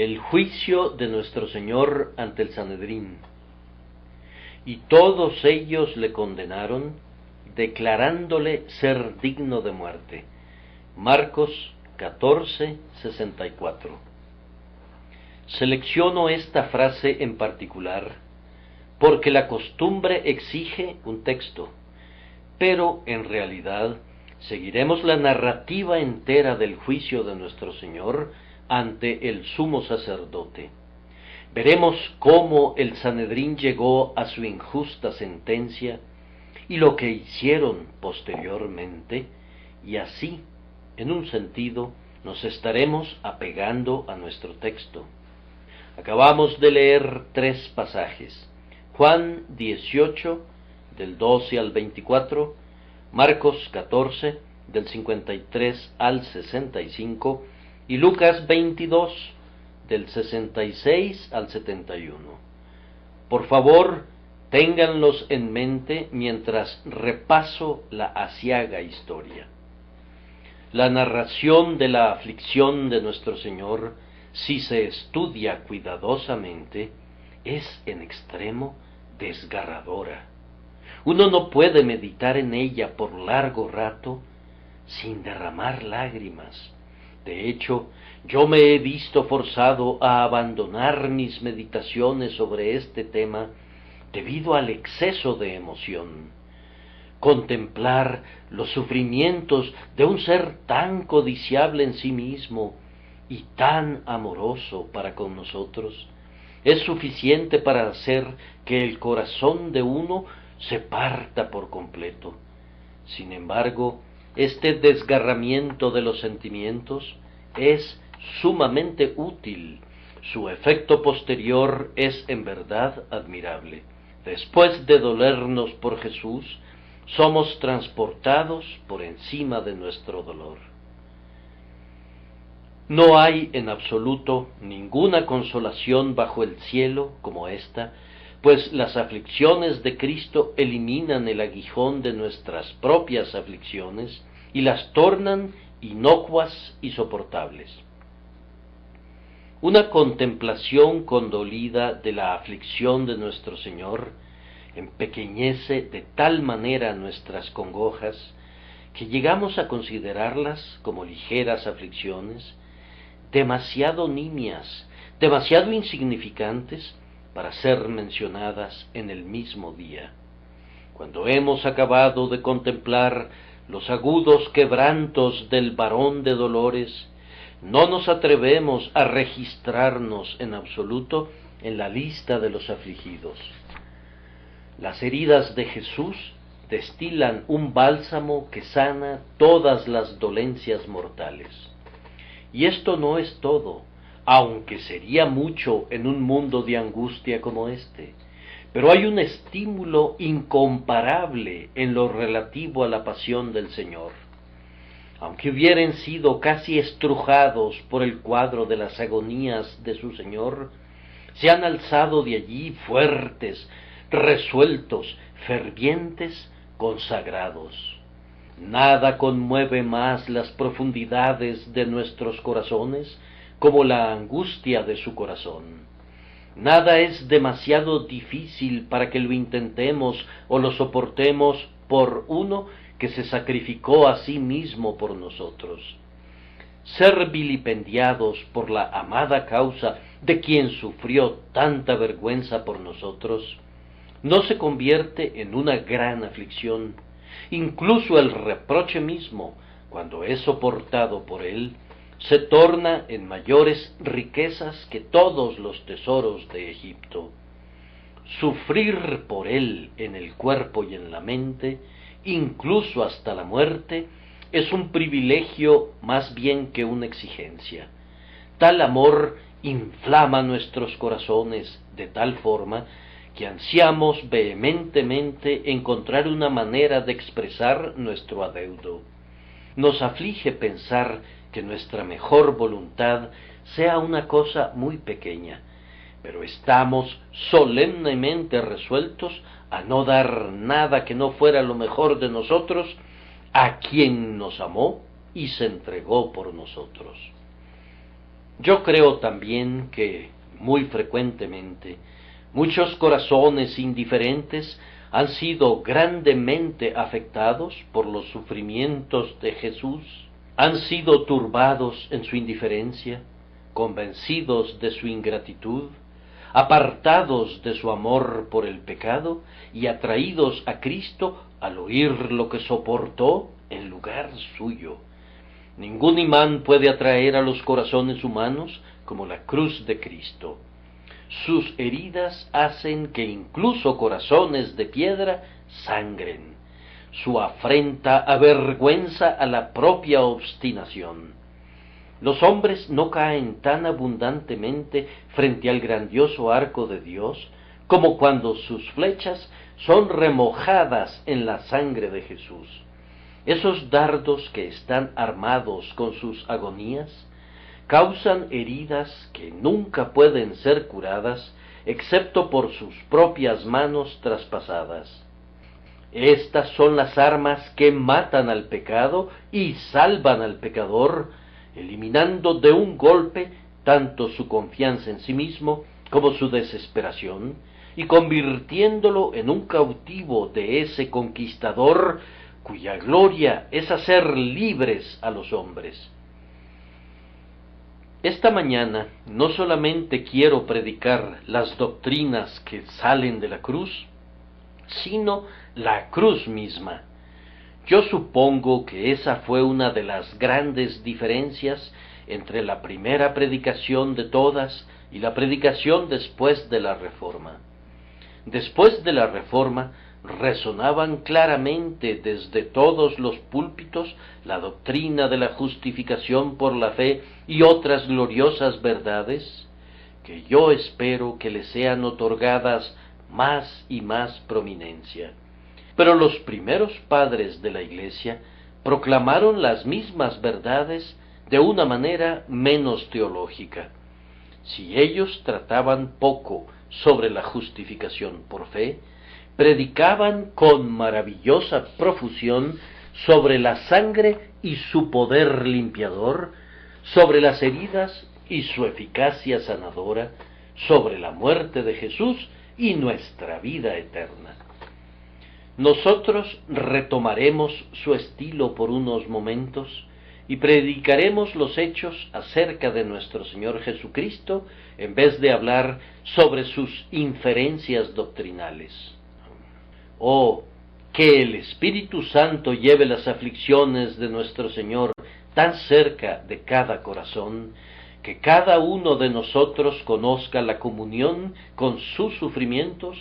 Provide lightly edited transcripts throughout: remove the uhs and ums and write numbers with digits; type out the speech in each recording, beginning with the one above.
El juicio de nuestro Señor ante el Sanedrín. Y todos ellos le condenaron, declarándole ser digno de muerte. Marcos 14:64. Selecciono esta frase en particular porque la costumbre exige un texto, pero en realidad seguiremos la narrativa entera del juicio de nuestro Señor ante el sumo sacerdote. Veremos cómo el Sanedrín llegó a su injusta sentencia y lo que hicieron posteriormente, y así, en un sentido, nos estaremos apegando a nuestro texto. Acabamos de leer 3 pasajes: Juan 18, del 12 al 24, Marcos 14, del 53 al 65, y Lucas 22, del 66 al 71. Por favor, ténganlos en mente mientras repaso la aciaga historia. La narración de la aflicción de nuestro Señor, si se estudia cuidadosamente, es en extremo desgarradora. Uno no puede meditar en ella por largo rato sin derramar lágrimas. De hecho, yo me he visto forzado a abandonar mis meditaciones sobre este tema debido al exceso de emoción. Contemplar los sufrimientos de un ser tan codiciable en sí mismo y tan amoroso para con nosotros es suficiente para hacer que el corazón de uno se parta por completo. Sin embargo, este desgarramiento de los sentimientos es sumamente útil. Su efecto posterior es en verdad admirable. Después de dolernos por Jesús, somos transportados por encima de nuestro dolor. No hay en absoluto ninguna consolación bajo el cielo como esta, pues las aflicciones de Cristo eliminan el aguijón de nuestras propias aflicciones y las tornan inocuas y soportables. Una contemplación condolida de la aflicción de nuestro Señor empequeñece de tal manera nuestras congojas que llegamos a considerarlas como ligeras aflicciones, demasiado nimias, demasiado insignificantes para ser mencionadas en el mismo día. Cuando hemos acabado de contemplar los agudos quebrantos del varón de dolores, no nos atrevemos a registrarnos en absoluto en la lista de los afligidos. Las heridas de Jesús destilan un bálsamo que sana todas las dolencias mortales. Y esto no es todo, aunque sería mucho en un mundo de angustia como este. Pero hay un estímulo incomparable en lo relativo a la pasión del Señor. Aunque hubieran sido casi estrujados por el cuadro de las agonías de su Señor, se han alzado de allí fuertes, resueltos, fervientes, consagrados. Nada conmueve más las profundidades de nuestros corazones como la angustia de su corazón. Nada es demasiado difícil para que lo intentemos o lo soportemos por uno que se sacrificó a sí mismo por nosotros. Ser vilipendiados por la amada causa de quien sufrió tanta vergüenza por nosotros no se convierte en una gran aflicción. Incluso el reproche mismo, cuando es soportado por él, se torna en mayores riquezas que todos los tesoros de Egipto. Sufrir por él en el cuerpo y en la mente, incluso hasta la muerte, es un privilegio más bien que una exigencia. Tal amor inflama nuestros corazones de tal forma que ansiamos vehementemente encontrar una manera de expresar nuestro adeudo. Nos aflige pensar que nuestra mejor voluntad sea una cosa muy pequeña, pero estamos solemnemente resueltos a no dar nada que no fuera lo mejor de nosotros a quien nos amó y se entregó por nosotros. Yo creo también que, muy frecuentemente, muchos corazones indiferentes han sido grandemente afectados por los sufrimientos de Jesús, han sido turbados en su indiferencia, convencidos de su ingratitud, apartados de su amor por el pecado y atraídos a Cristo al oír lo que soportó en lugar suyo. Ningún imán puede atraer a los corazones humanos como la cruz de Cristo. Sus heridas hacen que incluso corazones de piedra sangren. Su afrenta avergüenza a la propia obstinación. Los hombres no caen tan abundantemente frente al grandioso arco de Dios como cuando sus flechas son remojadas en la sangre de Jesús. Esos dardos que están armados con sus agonías causan heridas que nunca pueden ser curadas excepto por sus propias manos traspasadas. Estas son las armas que matan al pecado y salvan al pecador, eliminando de un golpe tanto su confianza en sí mismo como su desesperación, y convirtiéndolo en un cautivo de ese conquistador cuya gloria es hacer libres a los hombres. Esta mañana no solamente quiero predicar las doctrinas que salen de la cruz, sino la cruz misma. Yo supongo que esa fue una de las grandes diferencias entre la primera predicación de todas y la predicación después de la Reforma. Después de la Reforma resonaban claramente desde todos los púlpitos la doctrina de la justificación por la fe y otras gloriosas verdades que yo espero que le sean otorgadas más y más prominencia. Pero los primeros padres de la Iglesia proclamaron las mismas verdades de una manera menos teológica. Si ellos trataban poco sobre la justificación por fe, predicaban con maravillosa profusión sobre la sangre y su poder limpiador, sobre las heridas y su eficacia sanadora, sobre la muerte de Jesús y nuestra vida eterna. Nosotros retomaremos su estilo por unos momentos y predicaremos los hechos acerca de nuestro Señor Jesucristo en vez de hablar sobre sus inferencias doctrinales. Oh, que el Espíritu Santo lleve las aflicciones de nuestro Señor tan cerca de cada corazón, que cada uno de nosotros conozca la comunión con sus sufrimientos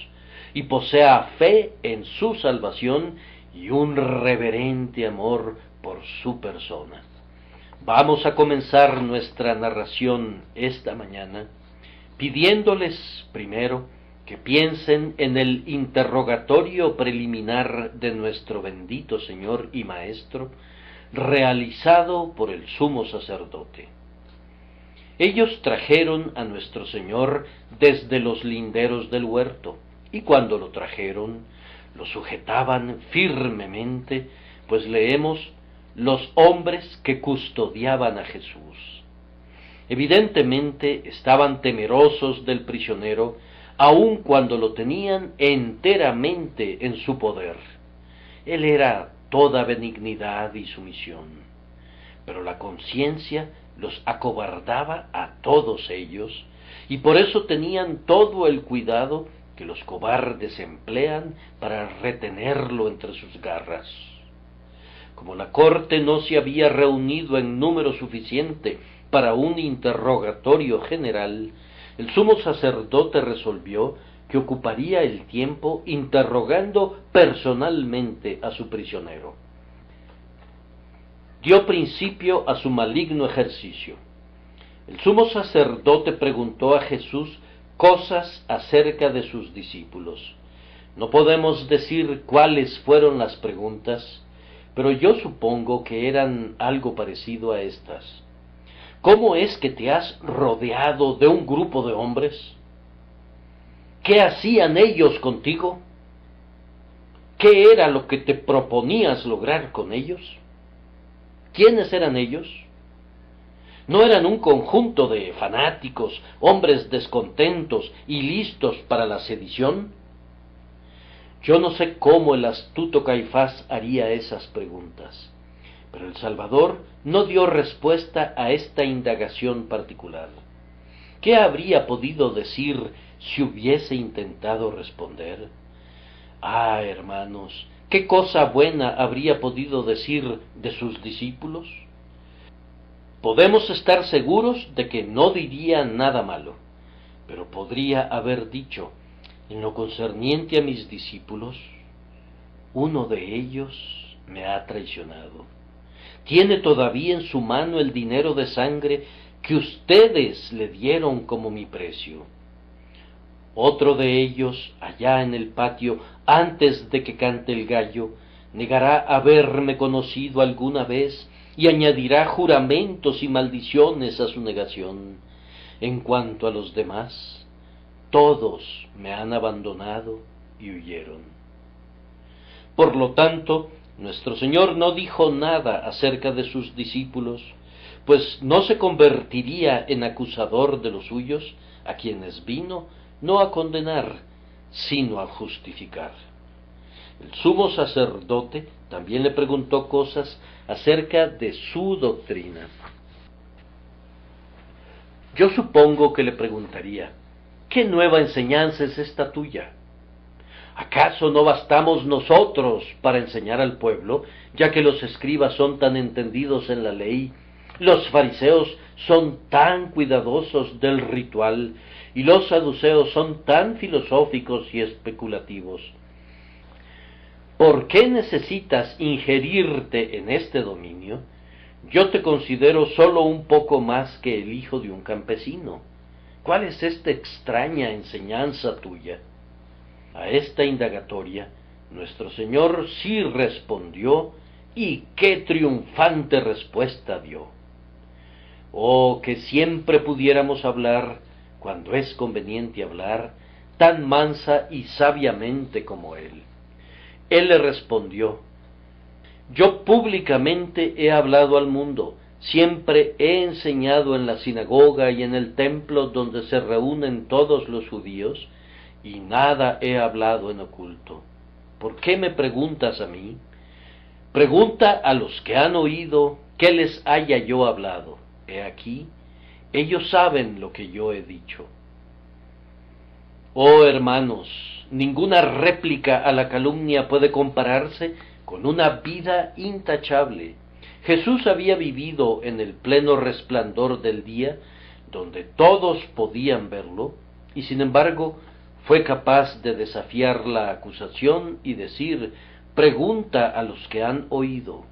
y posea fe en su salvación y un reverente amor por su persona. Vamos a comenzar nuestra narración esta mañana pidiéndoles primero que piensen en el interrogatorio preliminar de nuestro bendito Señor y Maestro, realizado por el sumo sacerdote. Ellos trajeron a nuestro Señor desde los linderos del huerto, y cuando lo trajeron, lo sujetaban firmemente, pues leemos, los hombres que custodiaban a Jesús. Evidentemente estaban temerosos del prisionero, aun cuando lo tenían enteramente en su poder. Él era toda benignidad y sumisión, pero la conciencia los acobardaba a todos ellos, y por eso tenían todo el cuidado que los cobardes emplean para retenerlo entre sus garras. Como la corte no se había reunido en número suficiente para un interrogatorio general, el sumo sacerdote resolvió que ocuparía el tiempo interrogando personalmente a su prisionero. Dio principio a su maligno ejercicio. El sumo sacerdote preguntó a Jesús cosas acerca de sus discípulos. No podemos decir cuáles fueron las preguntas, pero yo supongo que eran algo parecido a estas. ¿Cómo es que te has rodeado de un grupo de hombres? ¿Qué hacían ellos contigo? ¿Qué era lo que te proponías lograr con ellos? ¿Quiénes eran ellos? ¿No eran un conjunto de fanáticos, hombres descontentos y listos para la sedición? Yo no sé cómo el astuto Caifás haría esas preguntas, pero el Salvador no dio respuesta a esta indagación particular. ¿Qué habría podido decir si hubiese intentado responder? Ah, hermanos, ¿qué cosa buena habría podido decir de sus discípulos? Podemos estar seguros de que no diría nada malo, pero podría haber dicho, en lo concerniente a mis discípulos, uno de ellos me ha traicionado. Tiene todavía en su mano el dinero de sangre que ustedes le dieron como mi precio. Otro de ellos, allá en el patio, antes de que cante el gallo, negará haberme conocido alguna vez y añadirá juramentos y maldiciones a su negación. En cuanto a los demás, todos me han abandonado y huyeron. Por lo tanto, nuestro Señor no dijo nada acerca de sus discípulos, pues no se convertiría en acusador de los suyos, a quienes vino no a condenar, sino a justificar. El sumo sacerdote también le preguntó cosas acerca de su doctrina. Yo supongo que le preguntaría, ¿qué nueva enseñanza es esta tuya? ¿Acaso no bastamos nosotros para enseñar al pueblo, ya que los escribas son tan entendidos en la ley, los fariseos son tan cuidadosos del ritual, y los saduceos son tan filosóficos y especulativos? ¿Por qué necesitas ingerirte en este dominio? Yo te considero solo un poco más que el hijo de un campesino. ¿Cuál es esta extraña enseñanza tuya? A esta indagatoria, nuestro Señor sí respondió, y qué triunfante respuesta dio. Oh, que siempre pudiéramos hablar, cuando es conveniente hablar, tan mansa y sabiamente como Él. Él le respondió, yo públicamente he hablado al mundo, siempre he enseñado en la sinagoga y en el templo donde se reúnen todos los judíos, y nada he hablado en oculto. ¿Por qué me preguntas a mí? Pregunta a los que han oído qué les haya yo hablado. He aquí, ellos saben lo que yo he dicho. Oh hermanos, ninguna réplica a la calumnia puede compararse con una vida intachable. Jesús había vivido en el pleno resplandor del día, donde todos podían verlo, y sin embargo fue capaz de desafiar la acusación y decir, pregunta a los que han oído.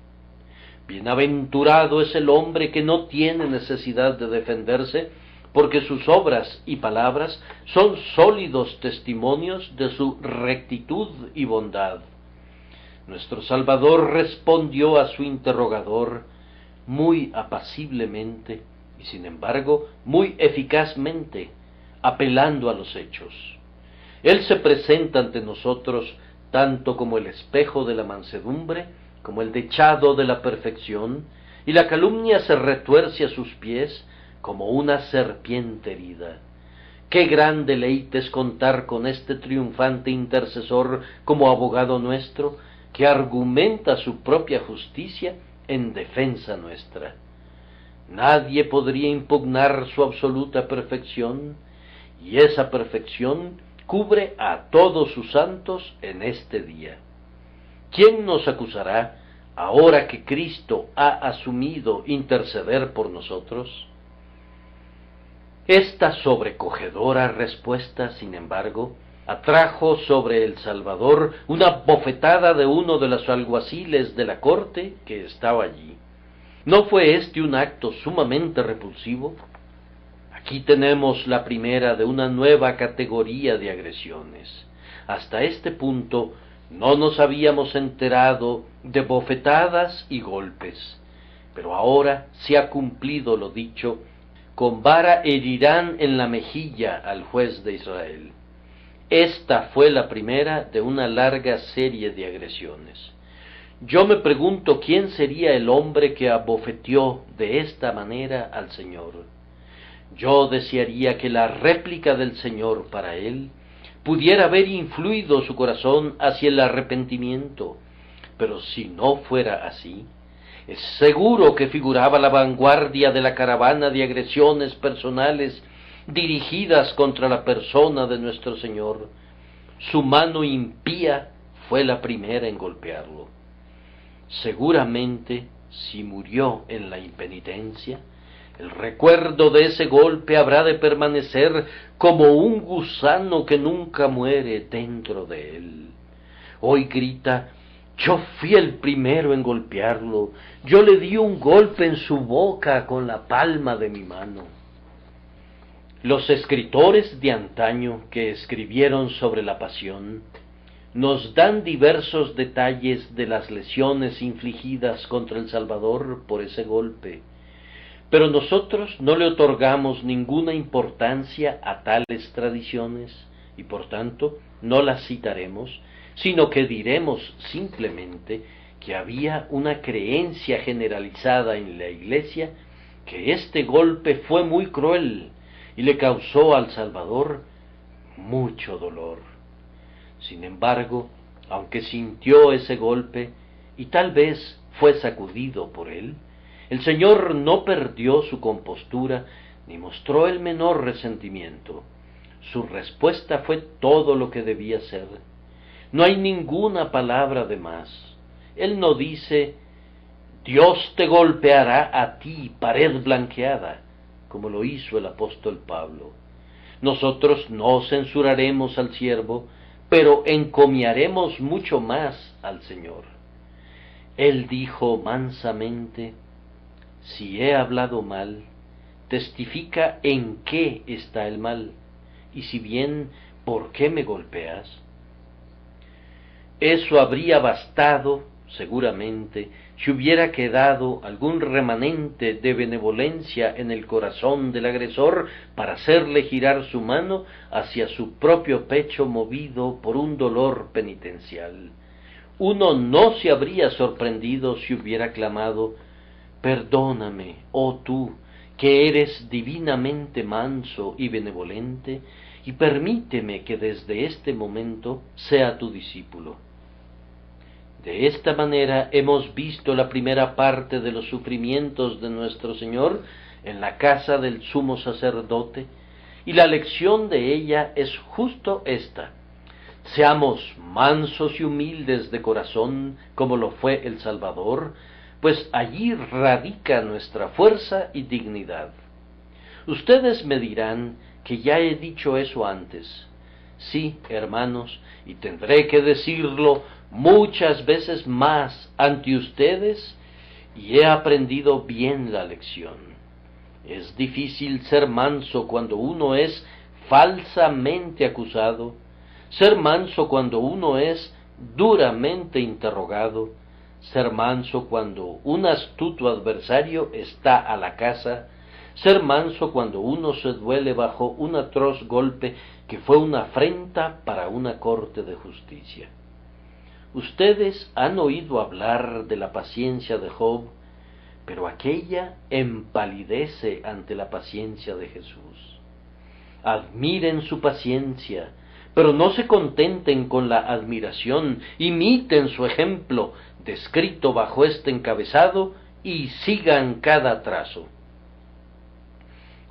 Bienaventurado es el hombre que no tiene necesidad de defenderse, porque sus obras y palabras son sólidos testimonios de su rectitud y bondad. Nuestro Salvador respondió a su interrogador muy apaciblemente y sin embargo muy eficazmente, apelando a los hechos. Él se presenta ante nosotros tanto como el espejo de la mansedumbre, como el dechado de la perfección, y la calumnia se retuerce a sus pies como una serpiente herida. Qué gran deleite es contar con este triunfante intercesor como abogado nuestro, que argumenta su propia justicia en defensa nuestra. Nadie podría impugnar su absoluta perfección, y esa perfección cubre a todos sus santos en este día. ¿Quién nos acusará ahora que Cristo ha asumido interceder por nosotros? Esta sobrecogedora respuesta, sin embargo, atrajo sobre el Salvador una bofetada de uno de los alguaciles de la corte que estaba allí. ¿No fue este un acto sumamente repulsivo? Aquí tenemos la primera de una nueva categoría de agresiones. Hasta este punto no nos habíamos enterado de bofetadas y golpes, pero ahora se ha cumplido lo dicho, con vara herirán en la mejilla al juez de Israel. Esta fue la primera de una larga serie de agresiones. Yo me pregunto quién sería el hombre que abofeteó de esta manera al Señor. Yo desearía que la réplica del Señor para él pudiera haber influido su corazón hacia el arrepentimiento, pero si no fuera así, es seguro que figuraba la vanguardia de la caravana de agresiones personales dirigidas contra la persona de nuestro Señor. Su mano impía fue la primera en golpearlo. Seguramente, si murió en la impenitencia, el recuerdo de ese golpe habrá de permanecer como un gusano que nunca muere dentro de él. Hoy grita: yo fui el primero en golpearlo, yo le di un golpe en su boca con la palma de mi mano. Los escritores de antaño que escribieron sobre la pasión nos dan diversos detalles de las lesiones infligidas contra el Salvador por ese golpe, pero nosotros no le otorgamos ninguna importancia a tales tradiciones y por tanto no las citaremos, sino que diremos simplemente que había una creencia generalizada en la Iglesia que este golpe fue muy cruel y le causó al Salvador mucho dolor. Sin embargo, aunque sintió ese golpe y tal vez fue sacudido por él, el Señor no perdió su compostura ni mostró el menor resentimiento. Su respuesta fue todo lo que debía ser. No hay ninguna palabra de más. Él no dice: Dios te golpeará a ti, pared blanqueada, como lo hizo el apóstol Pablo. Nosotros no censuraremos al siervo, pero encomiaremos mucho más al Señor. Él dijo mansamente: si he hablado mal, testifica en qué está el mal, y si bien, ¿por qué me golpeas? Eso habría bastado, seguramente, si hubiera quedado algún remanente de benevolencia en el corazón del agresor para hacerle girar su mano hacia su propio pecho movido por un dolor penitencial. Uno no se habría sorprendido si hubiera clamado: perdóname, oh tú, que eres divinamente manso y benevolente, y permíteme que desde este momento sea tu discípulo. De esta manera hemos visto la primera parte de los sufrimientos de nuestro Señor en la casa del sumo sacerdote, y la lección de ella es justo esta: seamos mansos y humildes de corazón como lo fue el Salvador, pues allí radica nuestra fuerza y dignidad. Ustedes me dirán que ya he dicho eso antes. Sí, hermanos, y tendré que decirlo muchas veces más ante ustedes, y he aprendido bien la lección. Es difícil ser manso cuando uno es falsamente acusado, ser manso cuando uno es duramente interrogado, ser manso cuando un astuto adversario está a la caza, ser manso cuando uno se duele bajo un atroz golpe que fue una afrenta para una corte de justicia. Ustedes han oído hablar de la paciencia de Job, pero aquella empalidece ante la paciencia de Jesús. Admiren su paciencia, pero no se contenten con la admiración, imiten su ejemplo, descrito bajo este encabezado, y sigan cada trazo.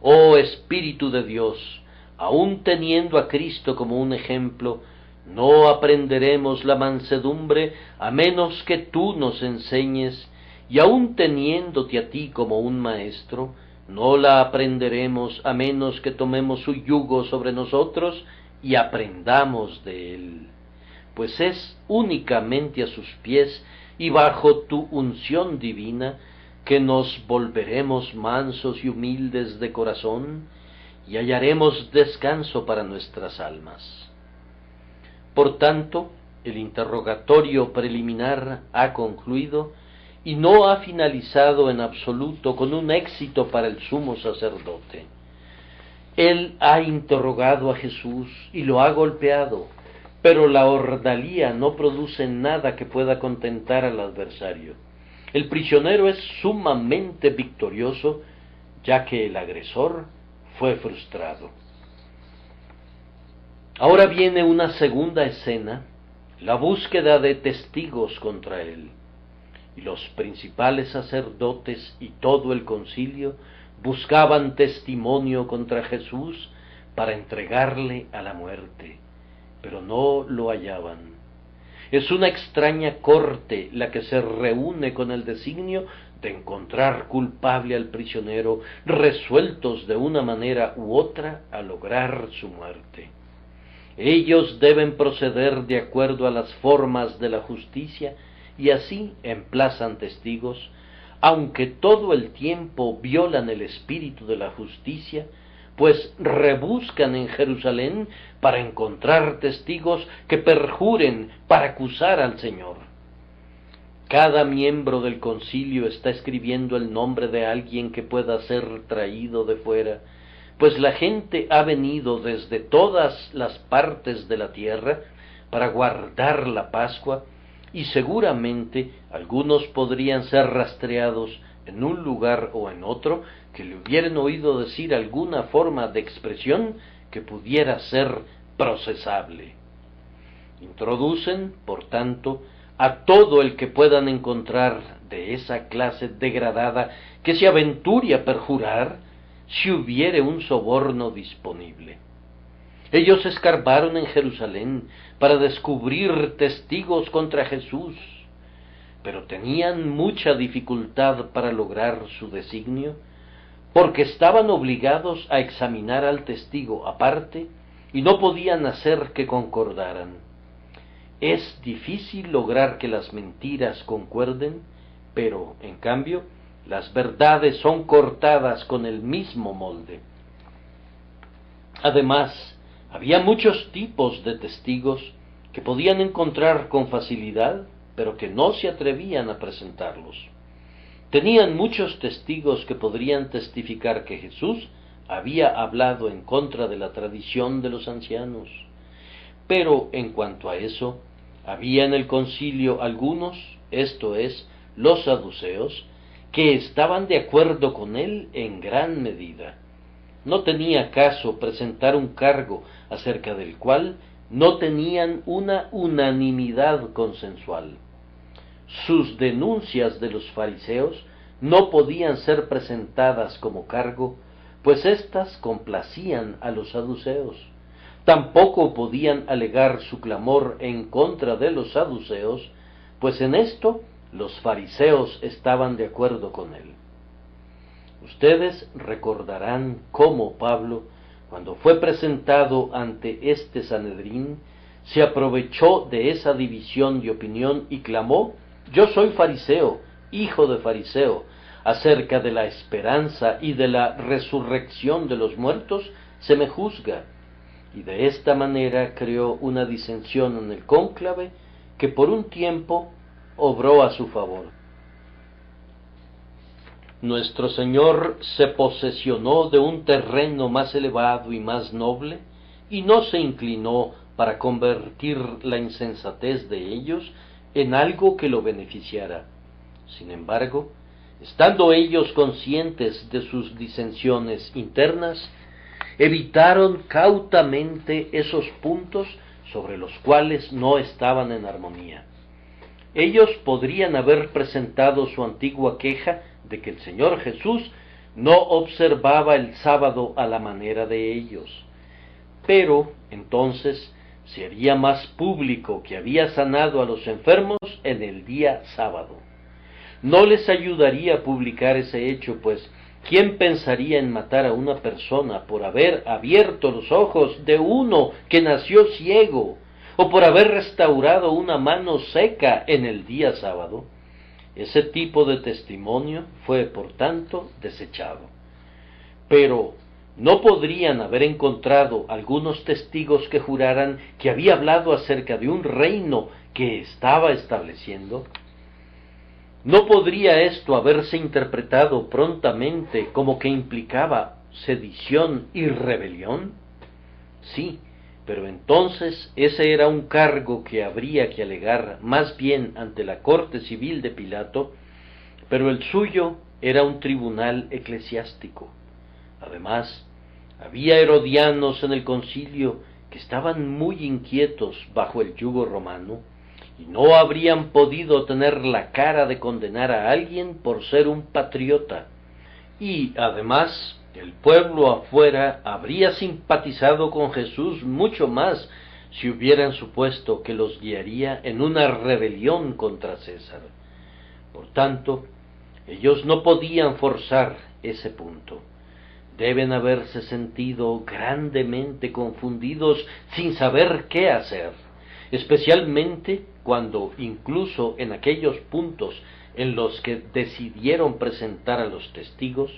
Oh Espíritu de Dios, aun teniendo a Cristo como un ejemplo, no aprenderemos la mansedumbre a menos que tú nos enseñes, y aun teniéndote a ti como un maestro, no la aprenderemos a menos que tomemos su yugo sobre nosotros y aprendamos de él, pues es únicamente a sus pies y bajo tu unción divina que nos volveremos mansos y humildes de corazón y hallaremos descanso para nuestras almas. Por tanto, el interrogatorio preliminar ha concluido y no ha finalizado en absoluto con un éxito para el sumo sacerdote. Él ha interrogado a Jesús y lo ha golpeado, pero la ordalía no produce nada que pueda contentar al adversario. El prisionero es sumamente victorioso, ya que el agresor fue frustrado. Ahora viene una segunda escena, la búsqueda de testigos contra él. Y los principales sacerdotes y todo el concilio buscaban testimonio contra Jesús para entregarle a la muerte, pero no lo hallaban. Es una extraña corte la que se reúne con el designio de encontrar culpable al prisionero, resueltos de una manera u otra a lograr su muerte. Ellos deben proceder de acuerdo a las formas de la justicia y así emplazan testigos, aunque todo el tiempo violan el espíritu de la justicia, pues rebuscan en Jerusalén para encontrar testigos que perjuren para acusar al Señor. Cada miembro del concilio está escribiendo el nombre de alguien que pueda ser traído de fuera, pues la gente ha venido desde todas las partes de la tierra para guardar la Pascua, y seguramente algunos podrían ser rastreados en un lugar o en otro que le hubieran oído decir alguna forma de expresión que pudiera ser procesable. Introducen, por tanto, a todo el que puedan encontrar de esa clase degradada que se aventure a perjurar si hubiere un soborno disponible. Ellos escarbaron en Jerusalén para descubrir testigos contra Jesús, pero tenían mucha dificultad para lograr su designio, porque estaban obligados a examinar al testigo aparte y no podían hacer que concordaran. Es difícil lograr que las mentiras concuerden, pero, en cambio, las verdades son cortadas con el mismo molde. Además, había muchos tipos de testigos que podían encontrar con facilidad, pero que no se atrevían a presentarlos. Tenían muchos testigos que podrían testificar que Jesús había hablado en contra de la tradición de los ancianos. Pero en cuanto a eso, había en el concilio algunos, esto es, los saduceos, que estaban de acuerdo con él en gran medida. No tenía caso presentar un cargo acerca del cual no tenían una unanimidad consensual. Sus denuncias de los fariseos no podían ser presentadas como cargo, pues éstas complacían a los saduceos. Tampoco podían alegar su clamor en contra de los saduceos, pues en esto los fariseos estaban de acuerdo con él. Ustedes recordarán cómo Pablo, cuando fue presentado ante este Sanedrín, se aprovechó de esa división de opinión y clamó: «Yo soy fariseo, hijo de fariseo, acerca de la esperanza y de la resurrección de los muertos se me juzga», y de esta manera creó una disensión en el cónclave que por un tiempo obró a su favor. Nuestro Señor se posesionó de un terreno más elevado y más noble, y no se inclinó para convertir la insensatez de ellos en algo que lo beneficiara. Sin embargo, estando ellos conscientes de sus disensiones internas, evitaron cautamente esos puntos sobre los cuales no estaban en armonía. Ellos podrían haber presentado su antigua queja de que el Señor Jesús no observaba el sábado a la manera de ellos, pero entonces se haría más público que había sanado a los enfermos en el día sábado. No les ayudaría publicar ese hecho, pues ¿quién pensaría en matar a una persona por haber abierto los ojos de uno que nació ciego, o por haber restaurado una mano seca en el día sábado? Ese tipo de testimonio fue, por tanto, desechado. Pero ¿no podrían haber encontrado algunos testigos que juraran que había hablado acerca de un reino que estaba estableciendo? ¿No podría esto haberse interpretado prontamente como que implicaba sedición y rebelión? Sí, pero entonces ese era un cargo que habría que alegar más bien ante la corte civil de Pilato, pero el suyo era un tribunal eclesiástico. Además, había herodianos en el concilio que estaban muy inquietos bajo el yugo romano, y no habrían podido tener la cara de condenar a alguien por ser un patriota. Y además, el pueblo afuera habría simpatizado con Jesús mucho más si hubieran supuesto que los guiaría en una rebelión contra César. Por tanto, ellos no podían forzar ese punto. Deben haberse sentido grandemente confundidos sin saber qué hacer, especialmente cuando, incluso en aquellos puntos en los que decidieron presentar a los testigos,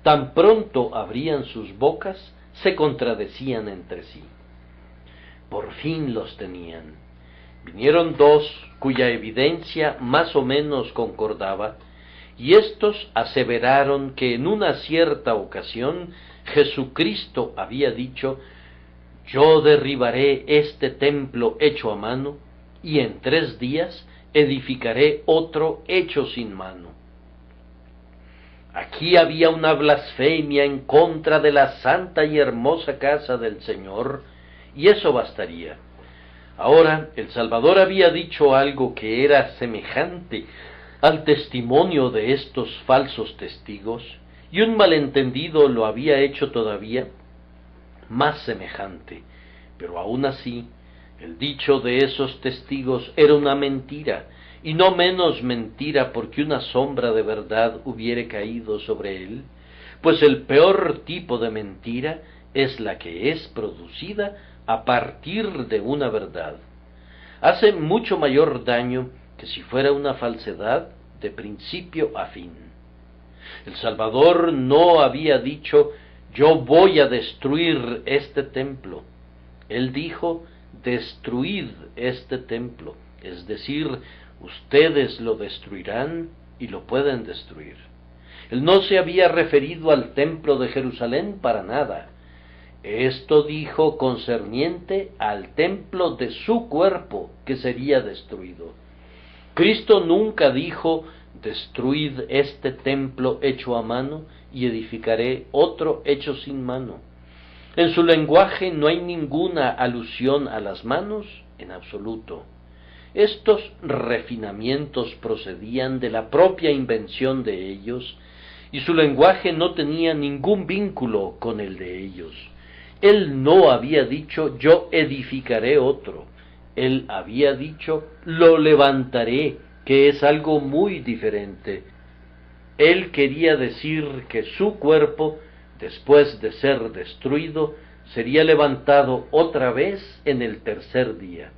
tan pronto abrían sus bocas, se contradecían entre sí. Por fin los tenían. Vinieron dos cuya evidencia más o menos concordaba, y éstos aseveraron que en una cierta ocasión Jesucristo había dicho: «Yo derribaré este templo hecho a mano, y en 3 días edificaré otro hecho sin mano». Aquí había una blasfemia en contra de la santa y hermosa casa del Señor, y eso bastaría. Ahora, el Salvador había dicho algo que era semejante al testimonio de estos falsos testigos, y un malentendido lo había hecho todavía más semejante, pero aún así, el dicho de esos testigos era una mentira, y no menos mentira porque una sombra de verdad hubiere caído sobre él, pues el peor tipo de mentira es la que es producida a partir de una verdad. Hace mucho mayor daño que si fuera una falsedad de principio a fin. El Salvador no había dicho: «Yo voy a destruir este templo». Él dijo: «Destruid este templo», es decir, ustedes lo destruirán y lo pueden destruir. Él no se había referido al templo de Jerusalén para nada. Esto dijo concerniente al templo de su cuerpo que sería destruido. Cristo nunca dijo: «Destruid este templo hecho a mano y edificaré otro hecho sin mano». En su lenguaje no hay ninguna alusión a las manos en absoluto. Estos refinamientos procedían de la propia invención de ellos, y su lenguaje no tenía ningún vínculo con el de ellos. Él no había dicho: «Yo edificaré otro». Él había dicho: «Lo levantaré», que es algo muy diferente. Él quería decir que su cuerpo, después de ser destruido, sería levantado otra vez en el 3er día.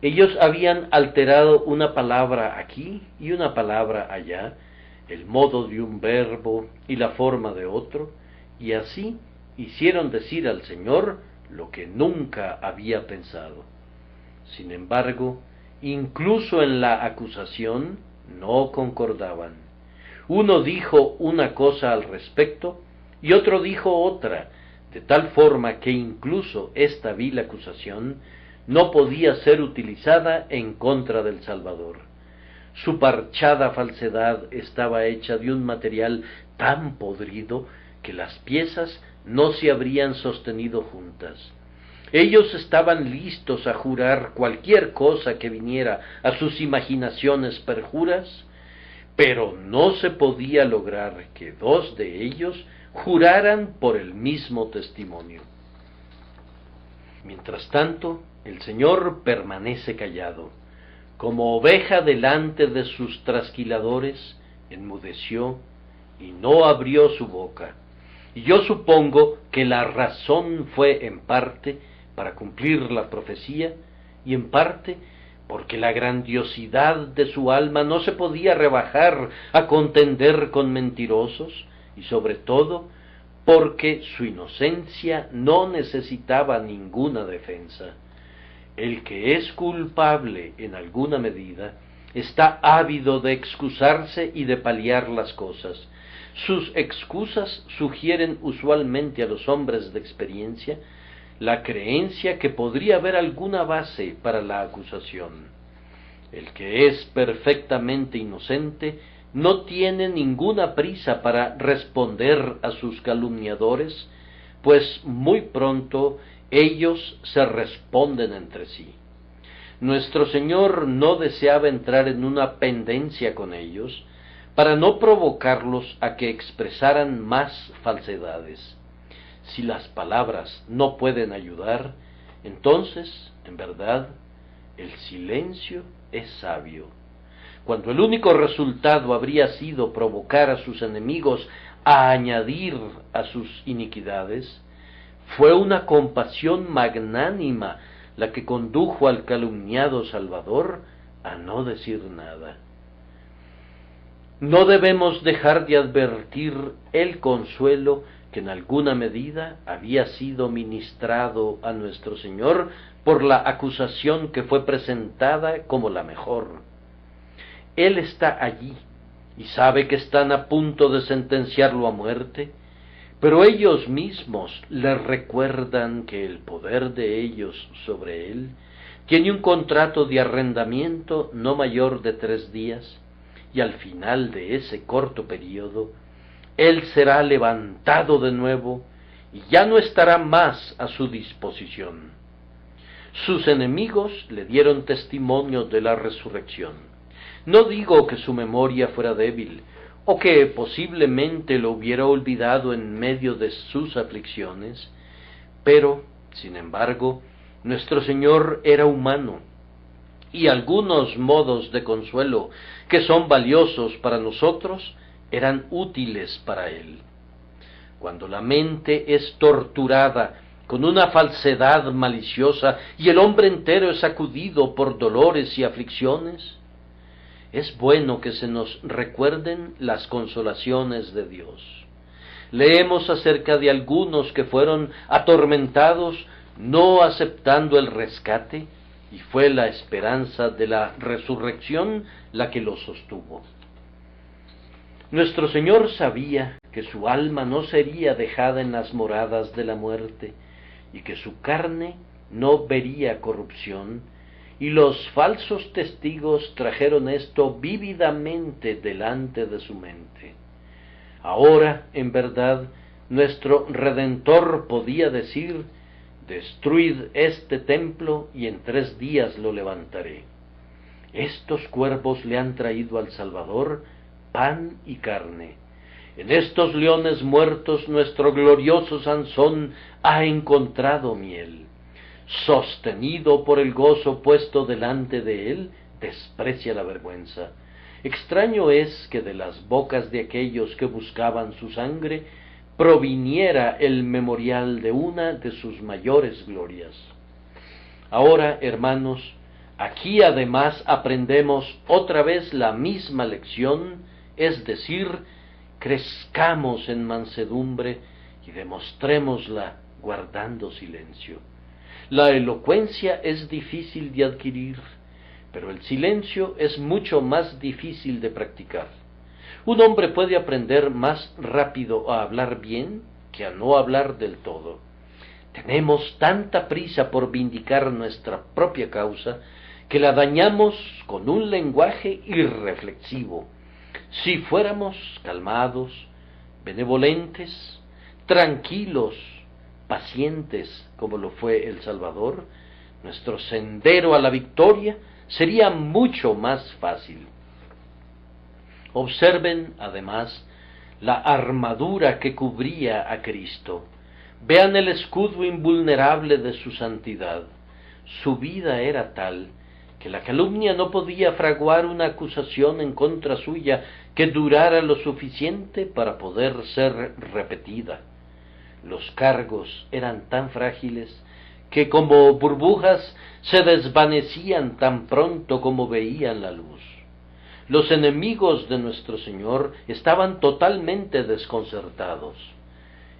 Ellos habían alterado una palabra aquí y una palabra allá, el modo de un verbo y la forma de otro, y así hicieron decir al Señor lo que nunca había pensado. Sin embargo, incluso en la acusación no concordaban. Uno dijo una cosa al respecto y otro dijo otra, de tal forma que incluso esta vil acusación no podía ser utilizada en contra del Salvador. Su parchada falsedad estaba hecha de un material tan podrido que las piezas no se habrían sostenido juntas. Ellos estaban listos a jurar cualquier cosa que viniera a sus imaginaciones perjuras, pero no se podía lograr que 2 de ellos juraran por el mismo testimonio. Mientras tanto, el Señor permanece callado. Como oveja delante de sus trasquiladores, enmudeció y no abrió su boca. Y yo supongo que la razón fue en parte para cumplir la profecía, y en parte porque la grandiosidad de su alma no se podía rebajar a contender con mentirosos, y sobre todo porque su inocencia no necesitaba ninguna defensa. El que es culpable en alguna medida está ávido de excusarse y de paliar las cosas. Sus excusas sugieren usualmente a los hombres de experiencia la creencia que podría haber alguna base para la acusación. El que es perfectamente inocente no tiene ninguna prisa para responder a sus calumniadores, pues muy pronto ellos se responden entre sí. Nuestro Señor no deseaba entrar en una pendencia con ellos para no provocarlos a que expresaran más falsedades. Si las palabras no pueden ayudar, entonces, en verdad, el silencio es sabio. Cuando el único resultado habría sido provocar a sus enemigos a añadir a sus iniquidades, fue una compasión magnánima la que condujo al calumniado Salvador a no decir nada. No debemos dejar de advertir el consuelo que en alguna medida había sido ministrado a nuestro Señor por la acusación que fue presentada como la mejor. Él está allí y sabe que están a punto de sentenciarlo a muerte, pero ellos mismos le recuerdan que el poder de ellos sobre él tiene un contrato de arrendamiento no mayor de 3 días, y al final de ese corto período, él será levantado de nuevo y ya no estará más a su disposición. Sus enemigos le dieron testimonio de la resurrección. No digo que su memoria fuera débil, o que posiblemente lo hubiera olvidado en medio de sus aflicciones, pero, sin embargo, nuestro Señor era humano, y algunos modos de consuelo que son valiosos para nosotros eran útiles para él. Cuando la mente es torturada con una falsedad maliciosa y el hombre entero es sacudido por dolores y aflicciones, es bueno que se nos recuerden las consolaciones de Dios. Leemos acerca de algunos que fueron atormentados no aceptando el rescate, y fue la esperanza de la resurrección la que los sostuvo. Nuestro Señor sabía que su alma no sería dejada en las moradas de la muerte, y que su carne no vería corrupción, y los falsos testigos trajeron esto vívidamente delante de su mente. Ahora, en verdad, nuestro Redentor podía decir: destruid este templo y en 3 días lo levantaré. Estos cuervos le han traído al Salvador pan y carne. En estos leones muertos nuestro glorioso Sansón ha encontrado miel. Sostenido por el gozo puesto delante de él, desprecia la vergüenza. Extraño es que de las bocas de aquellos que buscaban su sangre proviniera el memorial de una de sus mayores glorias. Ahora, hermanos, aquí además aprendemos otra vez la misma lección, es decir, crezcamos en mansedumbre y demostrémosla guardando silencio. La elocuencia es difícil de adquirir, pero el silencio es mucho más difícil de practicar. Un hombre puede aprender más rápido a hablar bien que a no hablar del todo. Tenemos tanta prisa por vindicar nuestra propia causa que la dañamos con un lenguaje irreflexivo. Si fuéramos calmados, benevolentes, tranquilos, pacientes como lo fue el Salvador, nuestro sendero a la victoria sería mucho más fácil. Observen, además, la armadura que cubría a Cristo. Vean el escudo invulnerable de su santidad. Su vida era tal que la calumnia no podía fraguar una acusación en contra suya que durara lo suficiente para poder ser repetida. Los cargos eran tan frágiles que como burbujas se desvanecían tan pronto como veían la luz. Los enemigos de nuestro Señor estaban totalmente desconcertados.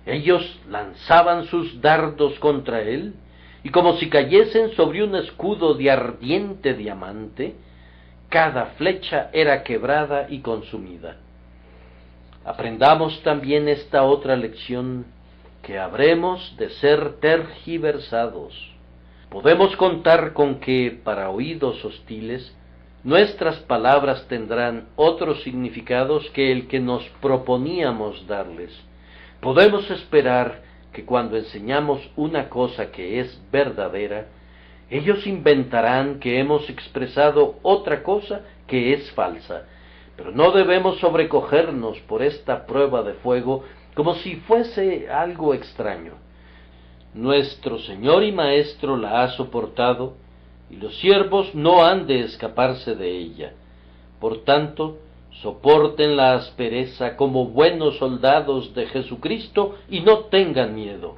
Ellos lanzaban sus dardos contra él, y como si cayesen sobre un escudo de ardiente diamante, cada flecha era quebrada y consumida. Aprendamos también esta otra lección, que habremos de ser tergiversados. Podemos contar con que, para oídos hostiles, nuestras palabras tendrán otros significados que el que nos proponíamos darles. Podemos esperar que cuando enseñamos una cosa que es verdadera, ellos inventarán que hemos expresado otra cosa que es falsa, pero no debemos sobrecogernos por esta prueba de fuego como si fuese algo extraño. Nuestro Señor y Maestro la ha soportado, y los siervos no han de escaparse de ella. Por tanto, soporten la aspereza como buenos soldados de Jesucristo y no tengan miedo.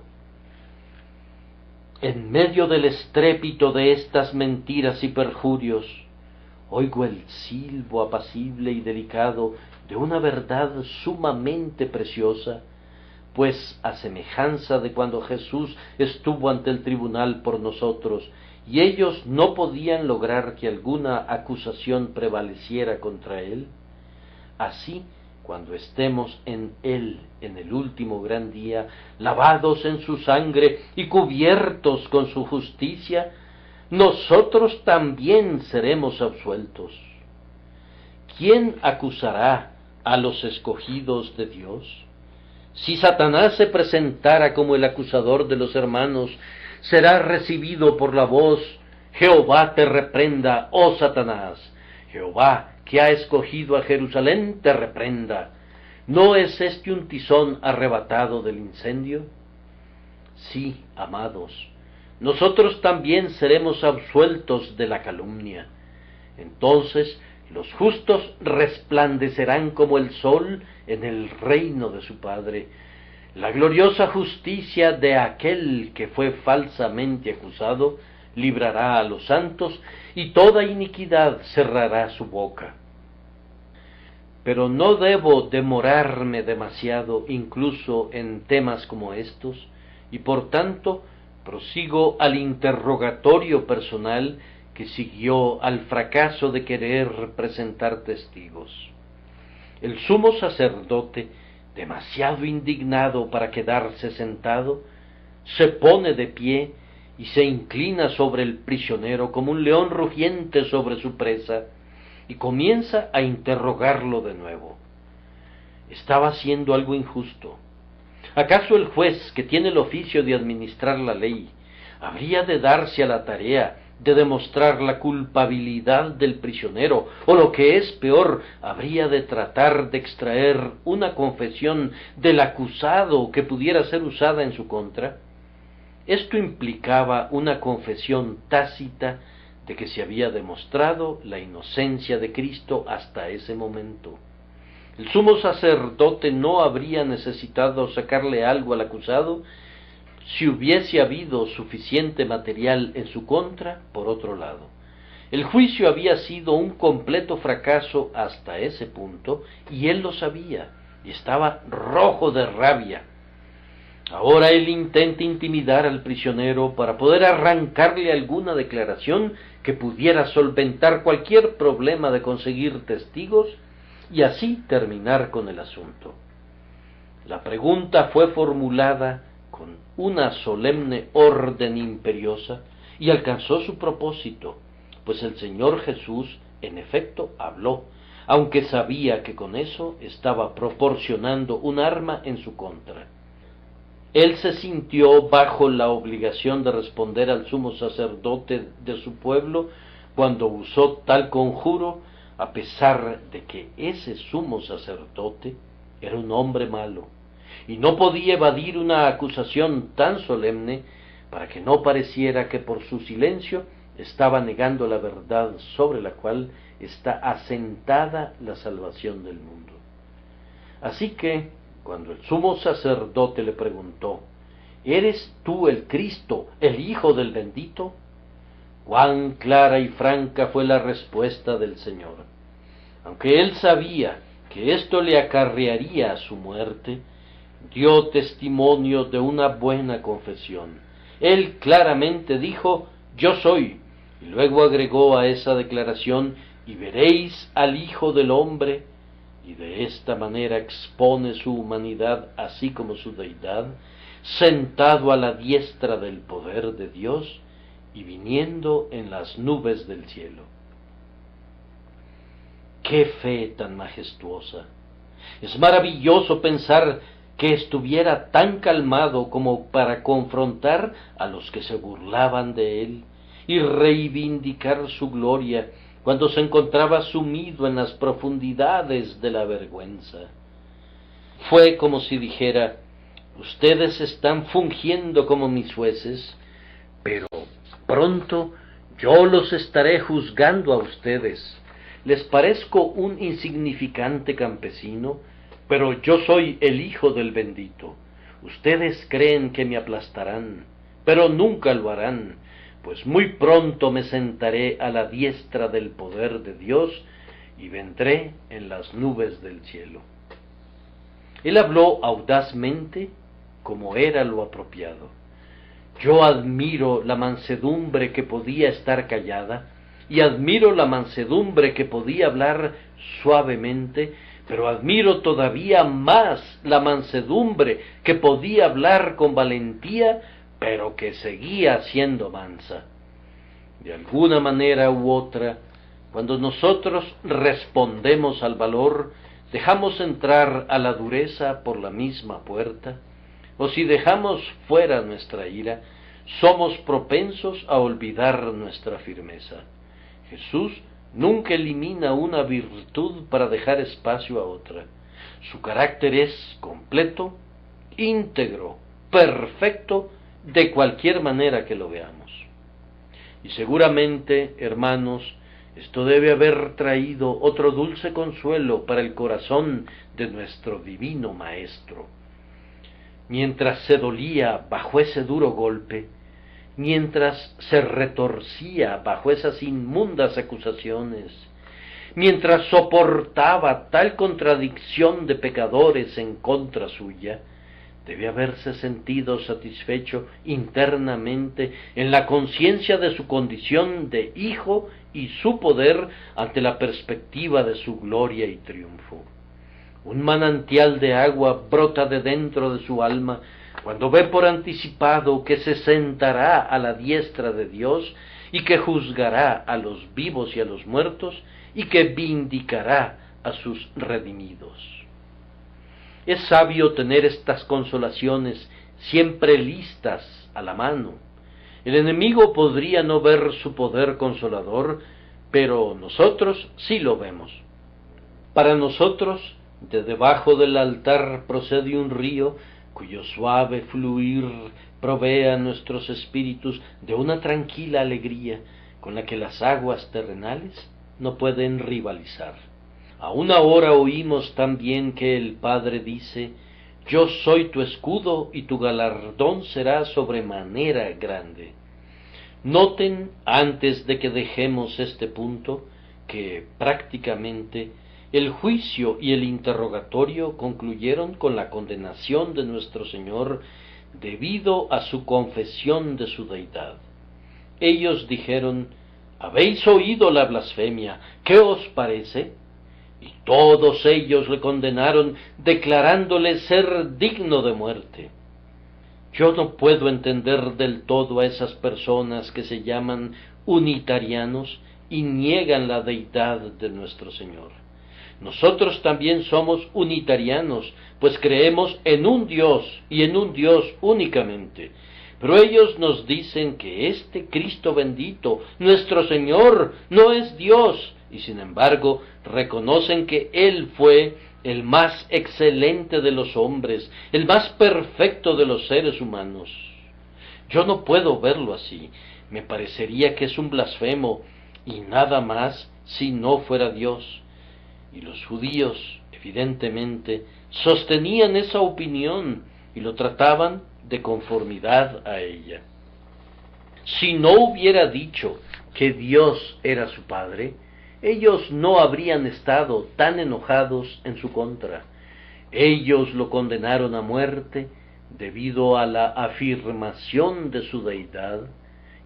En medio del estrépito de estas mentiras y perjurios, oigo el silbo apacible y delicado de una verdad sumamente preciosa, pues a semejanza de cuando Jesús estuvo ante el tribunal por nosotros, y ellos no podían lograr que alguna acusación prevaleciera contra él, así, cuando estemos en él en el último gran día, lavados en su sangre y cubiertos con su justicia, nosotros también seremos absueltos. ¿Quién acusará a los escogidos de Dios? Si Satanás se presentara como el acusador de los hermanos, será recibido por la voz: Jehová te reprenda, oh Satanás. Jehová, que ha escogido a Jerusalén, te reprenda. ¿No es este un tizón arrebatado del incendio? Sí, amados, nosotros también seremos absueltos de la calumnia. Entonces los justos resplandecerán como el sol en el reino de su Padre. La gloriosa justicia de aquel que fue falsamente acusado librará a los santos, y toda iniquidad cerrará su boca. Pero no debo demorarme demasiado incluso en temas como estos, y por tanto prosigo al interrogatorio personal que siguió al fracaso de querer presentar testigos. El sumo sacerdote, demasiado indignado para quedarse sentado, se pone de pie y se inclina sobre el prisionero como un león rugiente sobre su presa, y comienza a interrogarlo de nuevo. Estaba haciendo algo injusto. ¿Acaso el juez, que tiene el oficio de administrar la ley, habría de darse a la tarea de demostrar la culpabilidad del prisionero, o lo que es peor, habría de tratar de extraer una confesión del acusado que pudiera ser usada en su contra? Esto implicaba una confesión tácita de que se había demostrado la inocencia de Cristo hasta ese momento. El sumo sacerdote no habría necesitado sacarle algo al acusado si hubiese habido suficiente material en su contra. Por otro lado, el juicio había sido un completo fracaso hasta ese punto, y él lo sabía, y estaba rojo de rabia. Ahora él intenta intimidar al prisionero para poder arrancarle alguna declaración que pudiera solventar cualquier problema de conseguir testigos y así terminar con el asunto. La pregunta fue formulada con una solemne orden imperiosa y alcanzó su propósito, pues el Señor Jesús en efecto habló, aunque sabía que con eso estaba proporcionando un arma en su contra. Él se sintió bajo la obligación de responder al sumo sacerdote de su pueblo cuando usó tal conjuro, a pesar de que ese sumo sacerdote era un hombre malo, y no podía evadir una acusación tan solemne para que no pareciera que por su silencio estaba negando la verdad sobre la cual está asentada la salvación del mundo. Así que, cuando el sumo sacerdote le preguntó: ¿eres tú el Cristo, el Hijo del Bendito?, cuán clara y franca fue la respuesta del Señor. Aunque él sabía que esto le acarrearía a su muerte, dio testimonio de una buena confesión. Él claramente dijo: yo soy, y luego agregó a esa declaración: y veréis al Hijo del Hombre. Y de esta manera expone su humanidad así como su deidad, sentado a la diestra del poder de Dios y viniendo en las nubes del cielo. ¡Qué fe tan majestuosa! Es maravilloso pensar que estuviera tan calmado como para confrontar a los que se burlaban de él y reivindicar su gloria cuando se encontraba sumido en las profundidades de la vergüenza. Fue como si dijera: ustedes están fungiendo como mis jueces, pero pronto yo los estaré juzgando a ustedes. Les parezco un insignificante campesino, pero yo soy el Hijo del Bendito. Ustedes creen que me aplastarán, pero nunca lo harán, pues muy pronto me sentaré a la diestra del poder de Dios y vendré en las nubes del cielo. Él habló audazmente como era lo apropiado. Yo admiro la mansedumbre que podía estar callada, y admiro la mansedumbre que podía hablar suavemente, pero admiro todavía más la mansedumbre que podía hablar con valentía, pero que seguía siendo mansa. De alguna manera u otra, cuando nosotros respondemos al valor, dejamos entrar a la dureza por la misma puerta, o si dejamos fuera nuestra ira, somos propensos a olvidar nuestra firmeza. Jesús nunca elimina una virtud para dejar espacio a otra. Su carácter es completo, íntegro, perfecto, de cualquier manera que lo veamos. Y seguramente, hermanos, esto debe haber traído otro dulce consuelo para el corazón de nuestro divino Maestro. Mientras se dolía bajo ese duro golpe, mientras se retorcía bajo esas inmundas acusaciones, mientras soportaba tal contradicción de pecadores en contra suya, debe haberse sentido satisfecho internamente en la conciencia de su condición de hijo y su poder ante la perspectiva de su gloria y triunfo. Un manantial de agua brota de dentro de su alma cuando ve por anticipado que se sentará a la diestra de Dios y que juzgará a los vivos y a los muertos y que vindicará a sus redimidos. Es sabio tener estas consolaciones siempre listas a la mano. El enemigo podría no ver su poder consolador, pero nosotros sí lo vemos. Para nosotros, de debajo del altar procede un río cuyo suave fluir provee a nuestros espíritus de una tranquila alegría con la que las aguas terrenales no pueden rivalizar. Aún ahora oímos también que el Padre dice: yo soy tu escudo y tu galardón será sobremanera grande. Noten, antes de que dejemos este punto, que prácticamente el juicio y el interrogatorio concluyeron con la condenación de nuestro Señor debido a su confesión de su deidad. Ellos dijeron: «¿Habéis oído la blasfemia? ¿Qué os parece?». Y todos ellos le condenaron, declarándole ser digno de muerte. Yo no puedo entender del todo a esas personas que se llaman unitarianos y niegan la deidad de nuestro Señor. Nosotros también somos unitarianos, pues creemos en un Dios y en un Dios únicamente. Pero ellos nos dicen que este Cristo bendito, nuestro Señor, no es Dios, y sin embargo reconocen que Él fue el más excelente de los hombres, el más perfecto de los seres humanos. Yo no puedo verlo así. Me parecería que es un blasfemo y nada más si no fuera Dios. Y los judíos, evidentemente, sostenían esa opinión y lo trataban de conformidad a ella. Si no hubiera dicho que Dios era su Padre, ellos no habrían estado tan enojados en su contra. Ellos lo condenaron a muerte debido a la afirmación de su deidad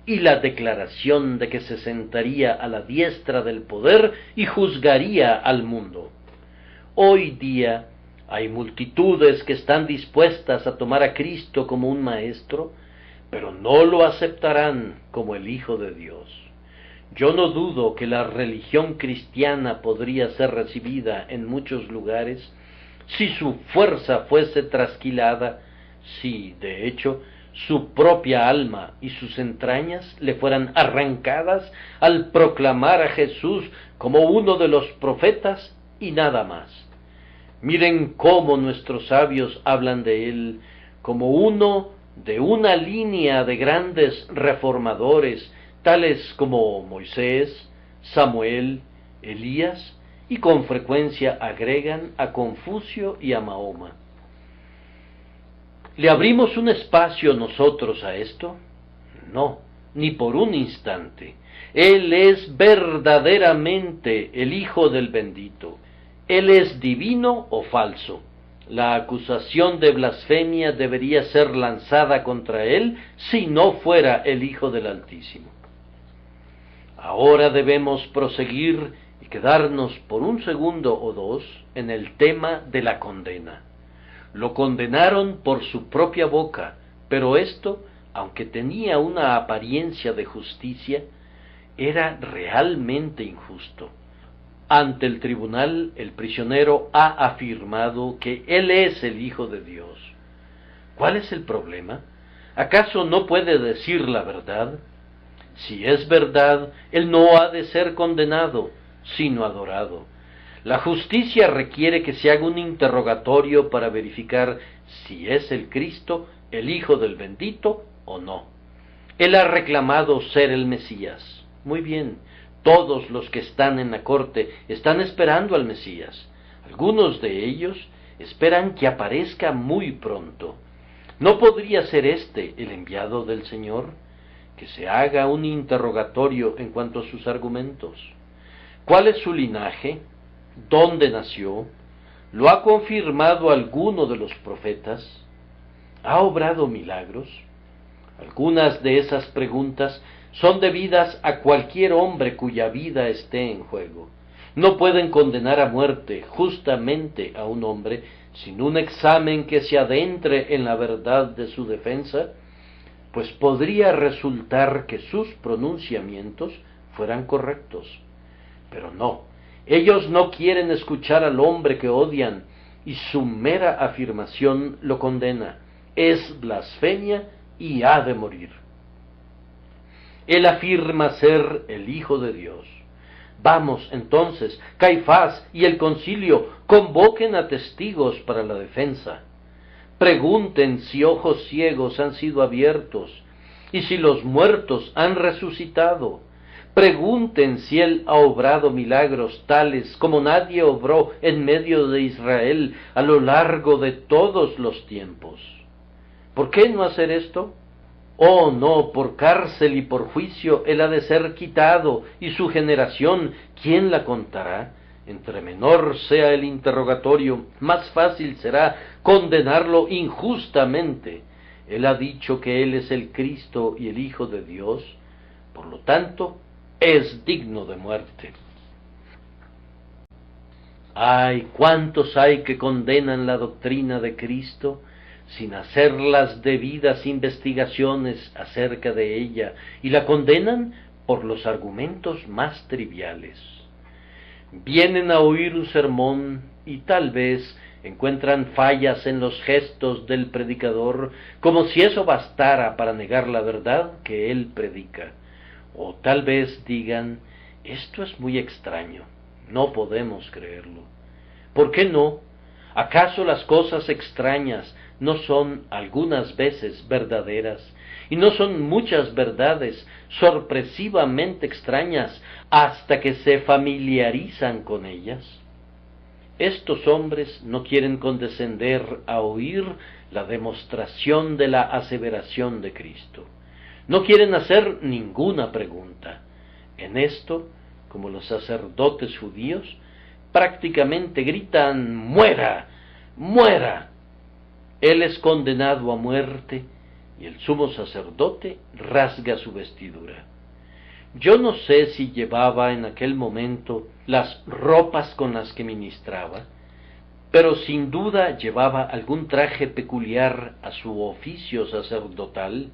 y la declaración de que se sentaría a la diestra del poder y juzgaría al mundo. Hoy día Hay multitudes que están dispuestas a tomar a Cristo como un maestro, pero no lo aceptarán como el Hijo de Dios. Yo no dudo que la religión cristiana podría ser recibida en muchos lugares si su fuerza fuese trasquilada, si, de hecho, su propia alma y sus entrañas le fueran arrancadas al proclamar a Jesús como uno de los profetas y nada más. Miren cómo nuestros sabios hablan de él como uno de una línea de grandes reformadores, tales como Moisés, Samuel, Elías, y con frecuencia agregan a Confucio y a Mahoma. ¿Le abrimos un espacio nosotros a esto? No, ni por un instante. Él es verdaderamente el Hijo del bendito. Él es divino o falso. La acusación de blasfemia debería ser lanzada contra él si no fuera el Hijo del Altísimo. Ahora debemos proseguir y quedarnos por un segundo o dos en el tema de la condena. Lo condenaron por su propia boca, pero esto, aunque tenía una apariencia de justicia, era realmente injusto. Ante el tribunal, el prisionero ha afirmado que él es el Hijo de Dios. ¿Cuál es el problema? ¿Acaso no puede decir la verdad? Si es verdad, él no ha de ser condenado, sino adorado. La justicia requiere que se haga un interrogatorio para verificar si es el Cristo, el Hijo del bendito, o no. Él ha reclamado ser el Mesías. Muy bien. Todos los que están en la corte están esperando al Mesías. Algunos de ellos esperan que aparezca muy pronto. ¿No podría ser este el enviado del Señor? Que se haga un interrogatorio en cuanto a sus argumentos. ¿Cuál es su linaje? ¿Dónde nació? ¿Lo ha confirmado alguno de los profetas? ¿Ha obrado milagros? Algunas de esas preguntas son debidas a cualquier hombre cuya vida esté en juego. No pueden condenar a muerte justamente a un hombre sin un examen que se adentre en la verdad de su defensa, pues podría resultar que sus pronunciamientos fueran correctos. Pero no, ellos no quieren escuchar al hombre que odian, y su mera afirmación lo condena. Es blasfemia y ha de morir. Él afirma ser el Hijo de Dios. Vamos, entonces, Caifás y el concilio convoquen a testigos para la defensa. Pregunten si ojos ciegos han sido abiertos y si los muertos han resucitado. Pregunten si él ha obrado milagros tales como nadie obró en medio de Israel a lo largo de todos los tiempos. ¿Por qué no hacer esto? Oh, no, por cárcel y por juicio él ha de ser quitado, y su generación, ¿quién la contará? Entre menor sea el interrogatorio, más fácil será condenarlo injustamente. Él ha dicho que él es el Cristo y el Hijo de Dios, por lo tanto, es digno de muerte. ¡Ay, cuántos hay que condenan la doctrina de Cristo sin hacer las debidas investigaciones acerca de ella, y la condenan por los argumentos más triviales! Vienen a oír un sermón y tal vez encuentran fallas en los gestos del predicador, como si eso bastara para negar la verdad que él predica. O tal vez digan, esto es muy extraño, no podemos creerlo. ¿Por qué no? ¿Acaso las cosas extrañas no son algunas veces verdaderas, y no son muchas verdades sorpresivamente extrañas hasta que se familiarizan con ellas? Estos hombres no quieren condescender a oír la demostración de la aseveración de Cristo. No quieren hacer ninguna pregunta. En esto, como los sacerdotes judíos, prácticamente gritan: ¡muera! ¡muera! Él es condenado a muerte, y el sumo sacerdote rasga su vestidura. Yo no sé si llevaba en aquel momento las ropas con las que ministraba, pero sin duda llevaba algún traje peculiar a su oficio sacerdotal,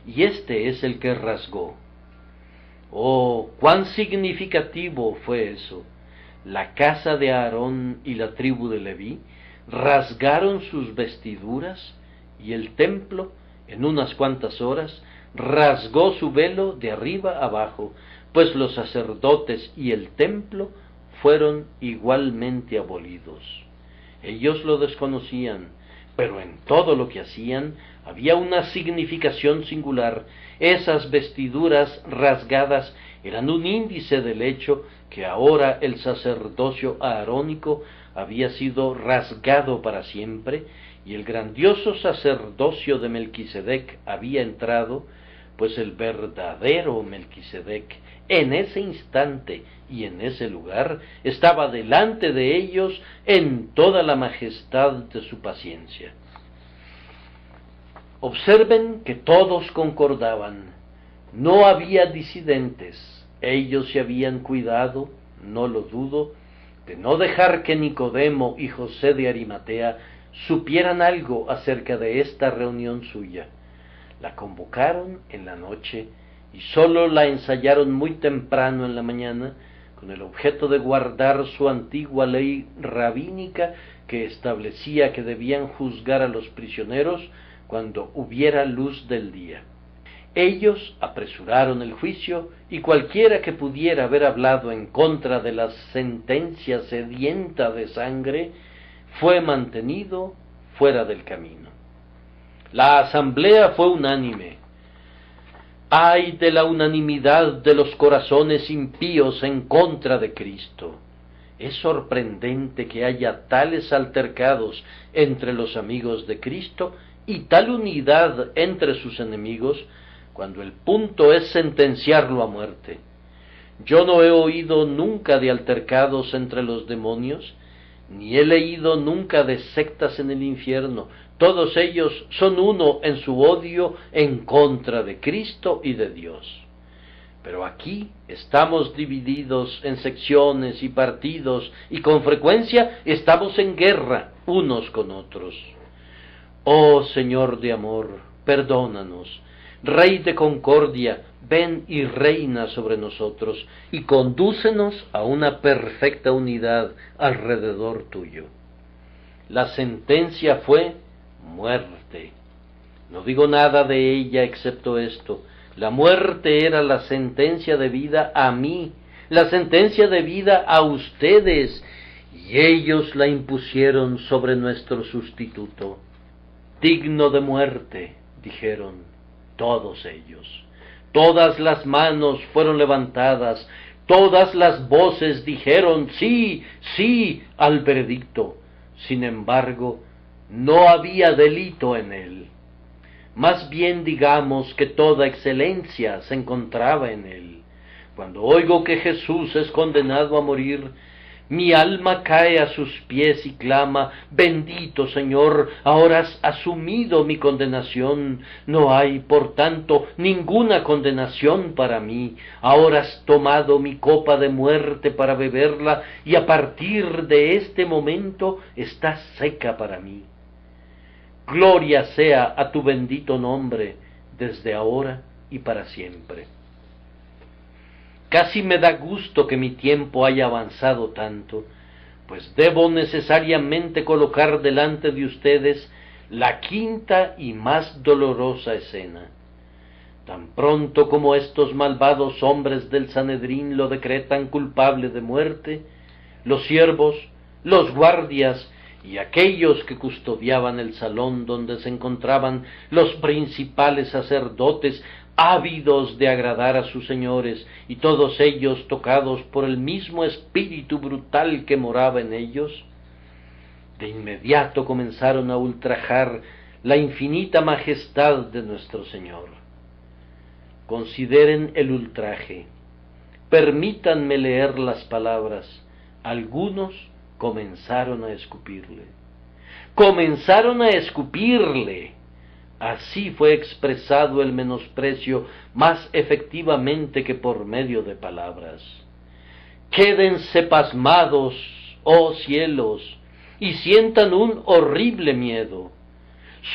y este es el que rasgó. Oh, cuán significativo fue eso. La casa de Aarón y la tribu de Leví rasgaron sus vestiduras, y el templo, en unas cuantas horas, rasgó su velo de arriba abajo, pues los sacerdotes y el templo fueron igualmente abolidos. Ellos lo desconocían, pero en todo lo que hacían había una significación singular. Esas vestiduras rasgadas eran un índice del hecho que ahora el sacerdocio aarónico había sido rasgado para siempre, y el grandioso sacerdocio de Melquisedec había entrado, pues el verdadero Melquisedec en ese instante y en ese lugar estaba delante de ellos en toda la majestad de su paciencia. Observen que todos concordaban, no había disidentes, ellos se habían cuidado, no lo dudo, de no dejar que Nicodemo y José de Arimatea supieran algo acerca de esta reunión suya. La convocaron en la noche y sólo la ensayaron muy temprano en la mañana, con el objeto de guardar su antigua ley rabínica que establecía que debían juzgar a los prisioneros cuando hubiera luz del día. Ellos apresuraron el juicio, y cualquiera que pudiera haber hablado en contra de la sentencia sedienta de sangre fue mantenido fuera del camino. La asamblea fue unánime. ¡Ay de la unanimidad de los corazones impíos en contra de Cristo! Es sorprendente que haya tales altercados entre los amigos de Cristo y tal unidad entre sus enemigos, cuando el punto es sentenciarlo a muerte. Yo no he oído nunca de altercados entre los demonios, ni he leído nunca de sectas en el infierno. Todos ellos son uno en su odio en contra de Cristo y de Dios. Pero aquí estamos divididos en secciones y partidos, y con frecuencia estamos en guerra unos con otros. Oh Señor de amor, perdónanos. Rey de concordia, ven y reina sobre nosotros, y condúcenos a una perfecta unidad alrededor tuyo. La sentencia fue muerte. No digo nada de ella excepto esto: la muerte era la sentencia de vida a mí, la sentencia de vida a ustedes, y ellos la impusieron sobre nuestro sustituto. Digno de muerte, dijeron todos ellos. Todas las manos fueron levantadas, todas las voces dijeron sí, sí al veredicto. Sin embargo, no había delito en él. Más bien digamos que toda excelencia se encontraba en él. Cuando oigo que Jesús es condenado a morir, mi alma cae a sus pies y clama: bendito Señor, ahora has asumido mi condenación. No hay, por tanto, ninguna condenación para mí. Ahora has tomado mi copa de muerte para beberla, y a partir de este momento está seca para mí. Gloria sea a tu bendito nombre, desde ahora y para siempre. Casi me da gusto que mi tiempo haya avanzado tanto, pues debo necesariamente colocar delante de ustedes la quinta y más dolorosa escena. Tan pronto como estos malvados hombres del Sanedrín lo decretan culpable de muerte, los siervos, los guardias y aquellos que custodiaban el salón donde se encontraban los principales sacerdotes, ávidos de agradar a sus señores, y todos ellos tocados por el mismo espíritu brutal que moraba en ellos, de inmediato comenzaron a ultrajar la infinita majestad de nuestro Señor. Consideren el ultraje. Permítanme leer las palabras. Algunos comenzaron a escupirle. Comenzaron a escupirle. Así fue expresado el menosprecio más efectivamente que por medio de palabras. Quédense pasmados, oh cielos, y sientan un horrible miedo.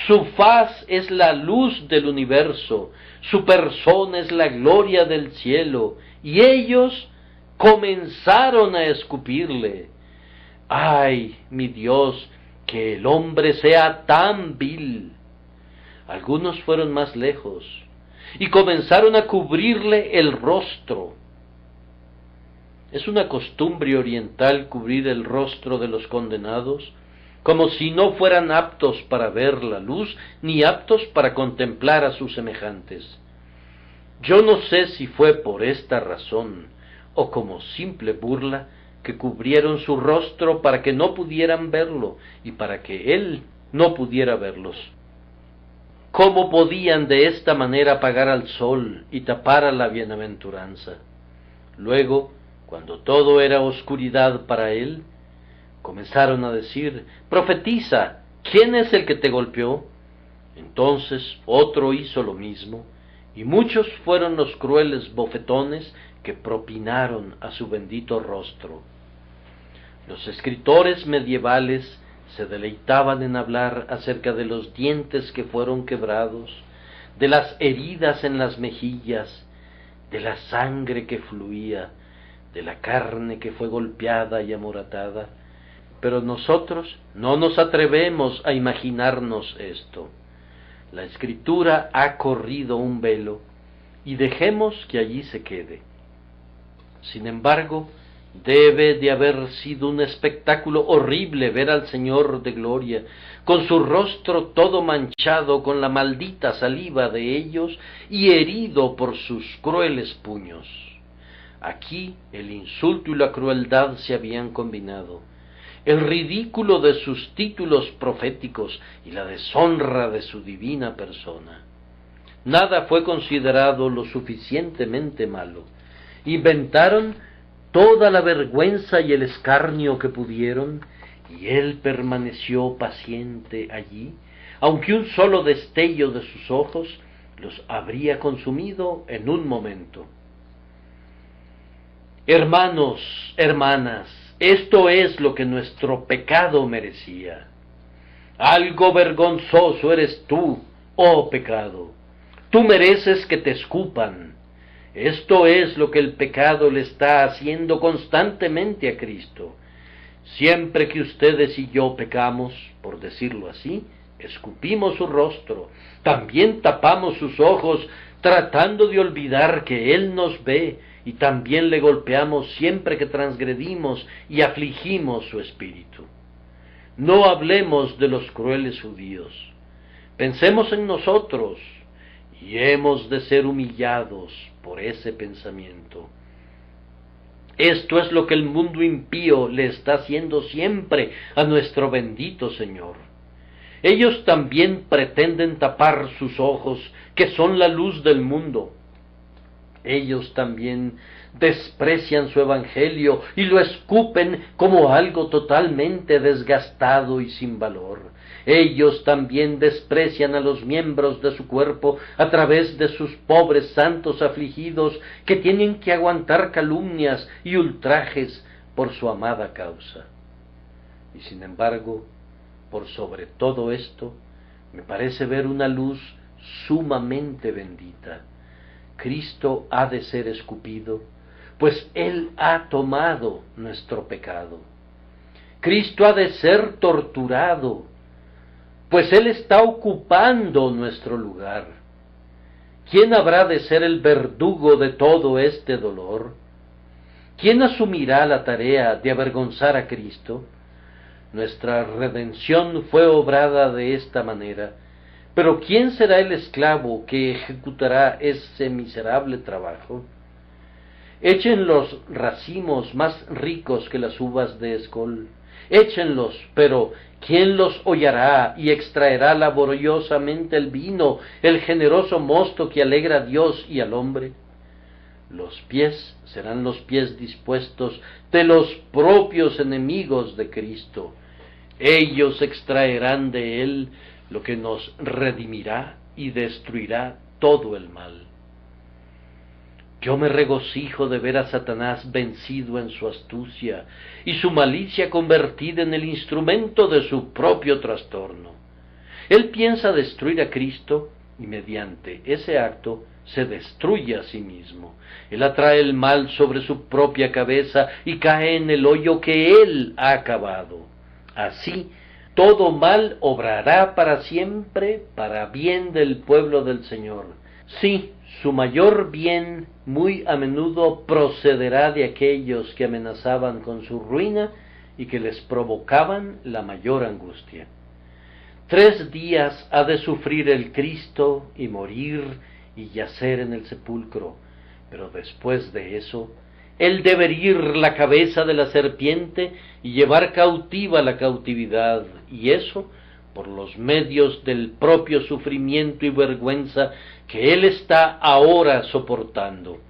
Su faz es la luz del universo, su persona es la gloria del cielo, y ellos comenzaron a escupirle. ¡Ay, mi Dios, que el hombre sea tan vil! Algunos fueron más lejos y comenzaron a cubrirle el rostro. Es una costumbre oriental cubrir el rostro de los condenados, como si no fueran aptos para ver la luz, ni aptos para contemplar a sus semejantes. Yo no sé si fue por esta razón, o como simple burla, que cubrieron su rostro para que no pudieran verlo, y para que él no pudiera verlos. ¿Cómo podían de esta manera apagar al sol y tapar a la bienaventuranza? Luego, cuando todo era oscuridad para él, comenzaron a decir: «Profetiza, ¿quién es el que te golpeó?». Entonces otro hizo lo mismo, y muchos fueron los crueles bofetones que propinaron a su bendito rostro. Los escritores medievales se deleitaban en hablar acerca de los dientes que fueron quebrados, de las heridas en las mejillas, de la sangre que fluía, de la carne que fue golpeada y amoratada, pero nosotros no nos atrevemos a imaginarnos esto. La Escritura ha corrido un velo, y dejemos que allí se quede. Sin embargo, debe de haber sido un espectáculo horrible ver al Señor de gloria, con su rostro todo manchado con la maldita saliva de ellos y herido por sus crueles puños. Aquí el insulto y la crueldad se habían combinado, el ridículo de sus títulos proféticos y la deshonra de su divina persona. Nada fue considerado lo suficientemente malo. Inventaron toda la vergüenza y el escarnio que pudieron, y él permaneció paciente allí, aunque un solo destello de sus ojos los habría consumido en un momento. Hermanos, hermanas, esto es lo que nuestro pecado merecía. Algo vergonzoso eres tú, oh pecado. Tú mereces que te escupan. Esto es lo que el pecado le está haciendo constantemente a Cristo. Siempre que ustedes y yo pecamos, por decirlo así, escupimos su rostro, también tapamos sus ojos, tratando de olvidar que Él nos ve, y también le golpeamos siempre que transgredimos y afligimos su espíritu. No hablemos de los crueles judíos. Pensemos en nosotros, y hemos de ser humillados por ese pensamiento. Esto es lo que el mundo impío le está haciendo siempre a nuestro bendito Señor. Ellos también pretenden tapar sus ojos, que son la luz del mundo. Ellos también desprecian su evangelio y lo escupen como algo totalmente desgastado y sin valor. Ellos también desprecian a los miembros de su cuerpo a través de sus pobres santos afligidos que tienen que aguantar calumnias y ultrajes por su amada causa. Y sin embargo, por sobre todo esto, me parece ver una luz sumamente bendita. Cristo ha de ser escupido, pues Él ha tomado nuestro pecado. Cristo ha de ser torturado, pues Él está ocupando nuestro lugar. ¿Quién habrá de ser el verdugo de todo este dolor? ¿Quién asumirá la tarea de avergonzar a Cristo? Nuestra redención fue obrada de esta manera, pero ¿quién será el esclavo que ejecutará ese miserable trabajo? Echen los racimos más ricos que las uvas de Escol, échenlos, pero ¿quién los hollará y extraerá laboriosamente el vino, el generoso mosto que alegra a Dios y al hombre? Los pies serán los pies dispuestos de los propios enemigos de Cristo. Ellos extraerán de él lo que nos redimirá y destruirá todo el mal. Yo me regocijo de ver a Satanás vencido en su astucia y su malicia convertida en el instrumento de su propio trastorno. Él piensa destruir a Cristo y mediante ese acto se destruye a sí mismo. Él atrae el mal sobre su propia cabeza y cae en el hoyo que él ha cavado. Así, todo mal obrará para siempre para bien del pueblo del Señor. Sí, su mayor bien muy a menudo procederá de aquellos que amenazaban con su ruina y que les provocaban la mayor angustia. 3 días ha de sufrir el Cristo y morir y yacer en el sepulcro, pero después de eso, él debe herir la cabeza de la serpiente y llevar cautiva la cautividad, y eso por los medios del propio sufrimiento y vergüenza que él está ahora soportando.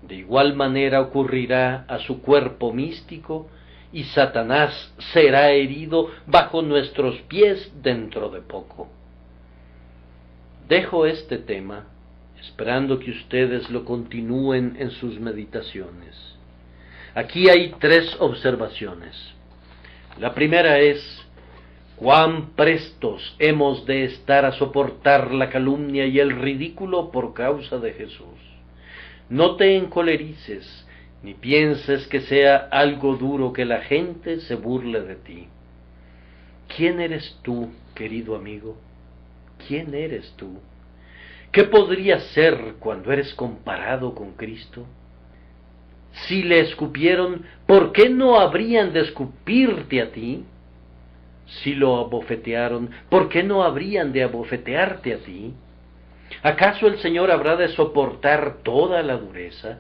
De igual manera ocurrirá a su cuerpo místico, y Satanás será herido bajo nuestros pies dentro de poco. Dejo este tema, esperando que ustedes lo continúen en sus meditaciones. Aquí hay 3 observaciones. La primera es: cuán prestos hemos de estar a soportar la calumnia y el ridículo por causa de Jesús. No te encolerices, ni pienses que sea algo duro que la gente se burle de ti. ¿Quién eres tú, querido amigo? ¿Quién eres tú? ¿Qué podrías ser cuando eres comparado con Cristo? Si le escupieron, ¿por qué no habrían de escupirte a ti? Si lo abofetearon, ¿por qué no habrían de abofetearte a ti? ¿Acaso el Señor habrá de soportar toda la dureza?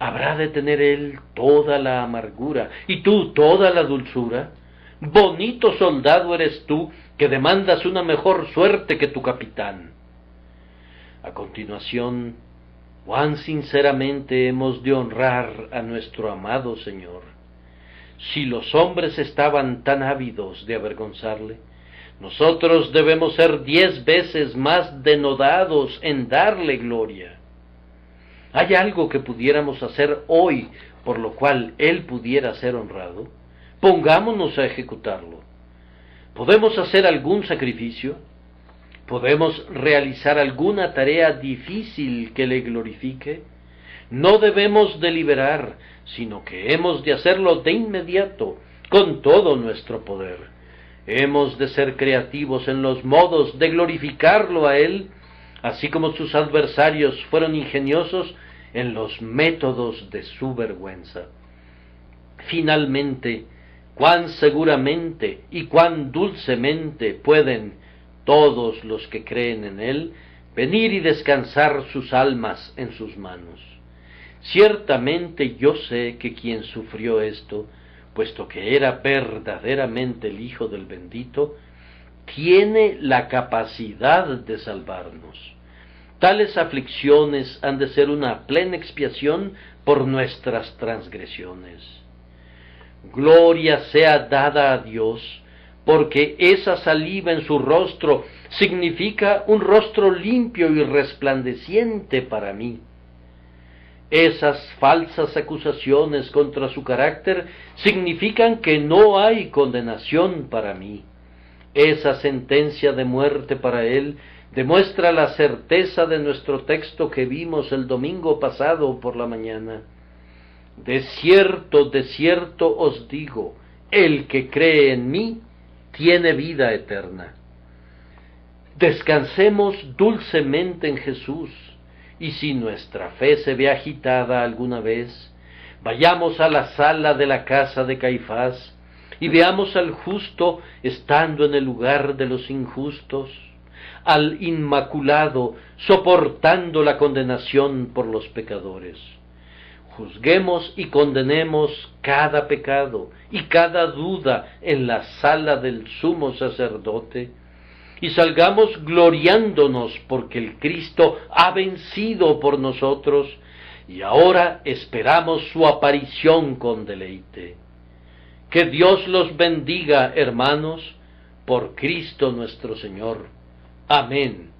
¿Habrá de tener Él toda la amargura y tú toda la dulzura? Bonito soldado eres tú, que demandas una mejor suerte que tu capitán. A continuación, cuán sinceramente hemos de honrar a nuestro amado Señor. Si los hombres estaban tan ávidos de avergonzarle, nosotros debemos ser 10 veces más denodados en darle gloria. ¿Hay algo que pudiéramos hacer hoy por lo cual Él pudiera ser honrado? Pongámonos a ejecutarlo. ¿Podemos hacer algún sacrificio? ¿Podemos realizar alguna tarea difícil que le glorifique? No debemos deliberar, sino que hemos de hacerlo de inmediato, con todo nuestro poder. Hemos de ser creativos en los modos de glorificarlo a Él, así como sus adversarios fueron ingeniosos en los métodos de su vergüenza. Finalmente, cuán seguramente y cuán dulcemente pueden todos los que creen en Él venir y descansar sus almas en sus manos. Ciertamente yo sé que quien sufrió esto, puesto que era verdaderamente el Hijo del Bendito, tiene la capacidad de salvarnos. Tales aflicciones han de ser una plena expiación por nuestras transgresiones. Gloria sea dada a Dios, porque esa saliva en su rostro significa un rostro limpio y resplandeciente para mí. Esas falsas acusaciones contra su carácter significan que no hay condenación para mí. Esa sentencia de muerte para él demuestra la certeza de nuestro texto que vimos el domingo pasado por la mañana. De cierto os digo, el que cree en mí tiene vida eterna. Descansemos dulcemente en Jesús, y si nuestra fe se ve agitada alguna vez, vayamos a la sala de la casa de Caifás y veamos al justo estando en el lugar de los injustos, al inmaculado soportando la condenación por los pecadores. Juzguemos y condenemos cada pecado y cada duda en la sala del sumo sacerdote, y salgamos gloriándonos porque el Cristo ha vencido por nosotros, y ahora esperamos su aparición con deleite. Que Dios los bendiga, hermanos, por Cristo nuestro Señor. Amén.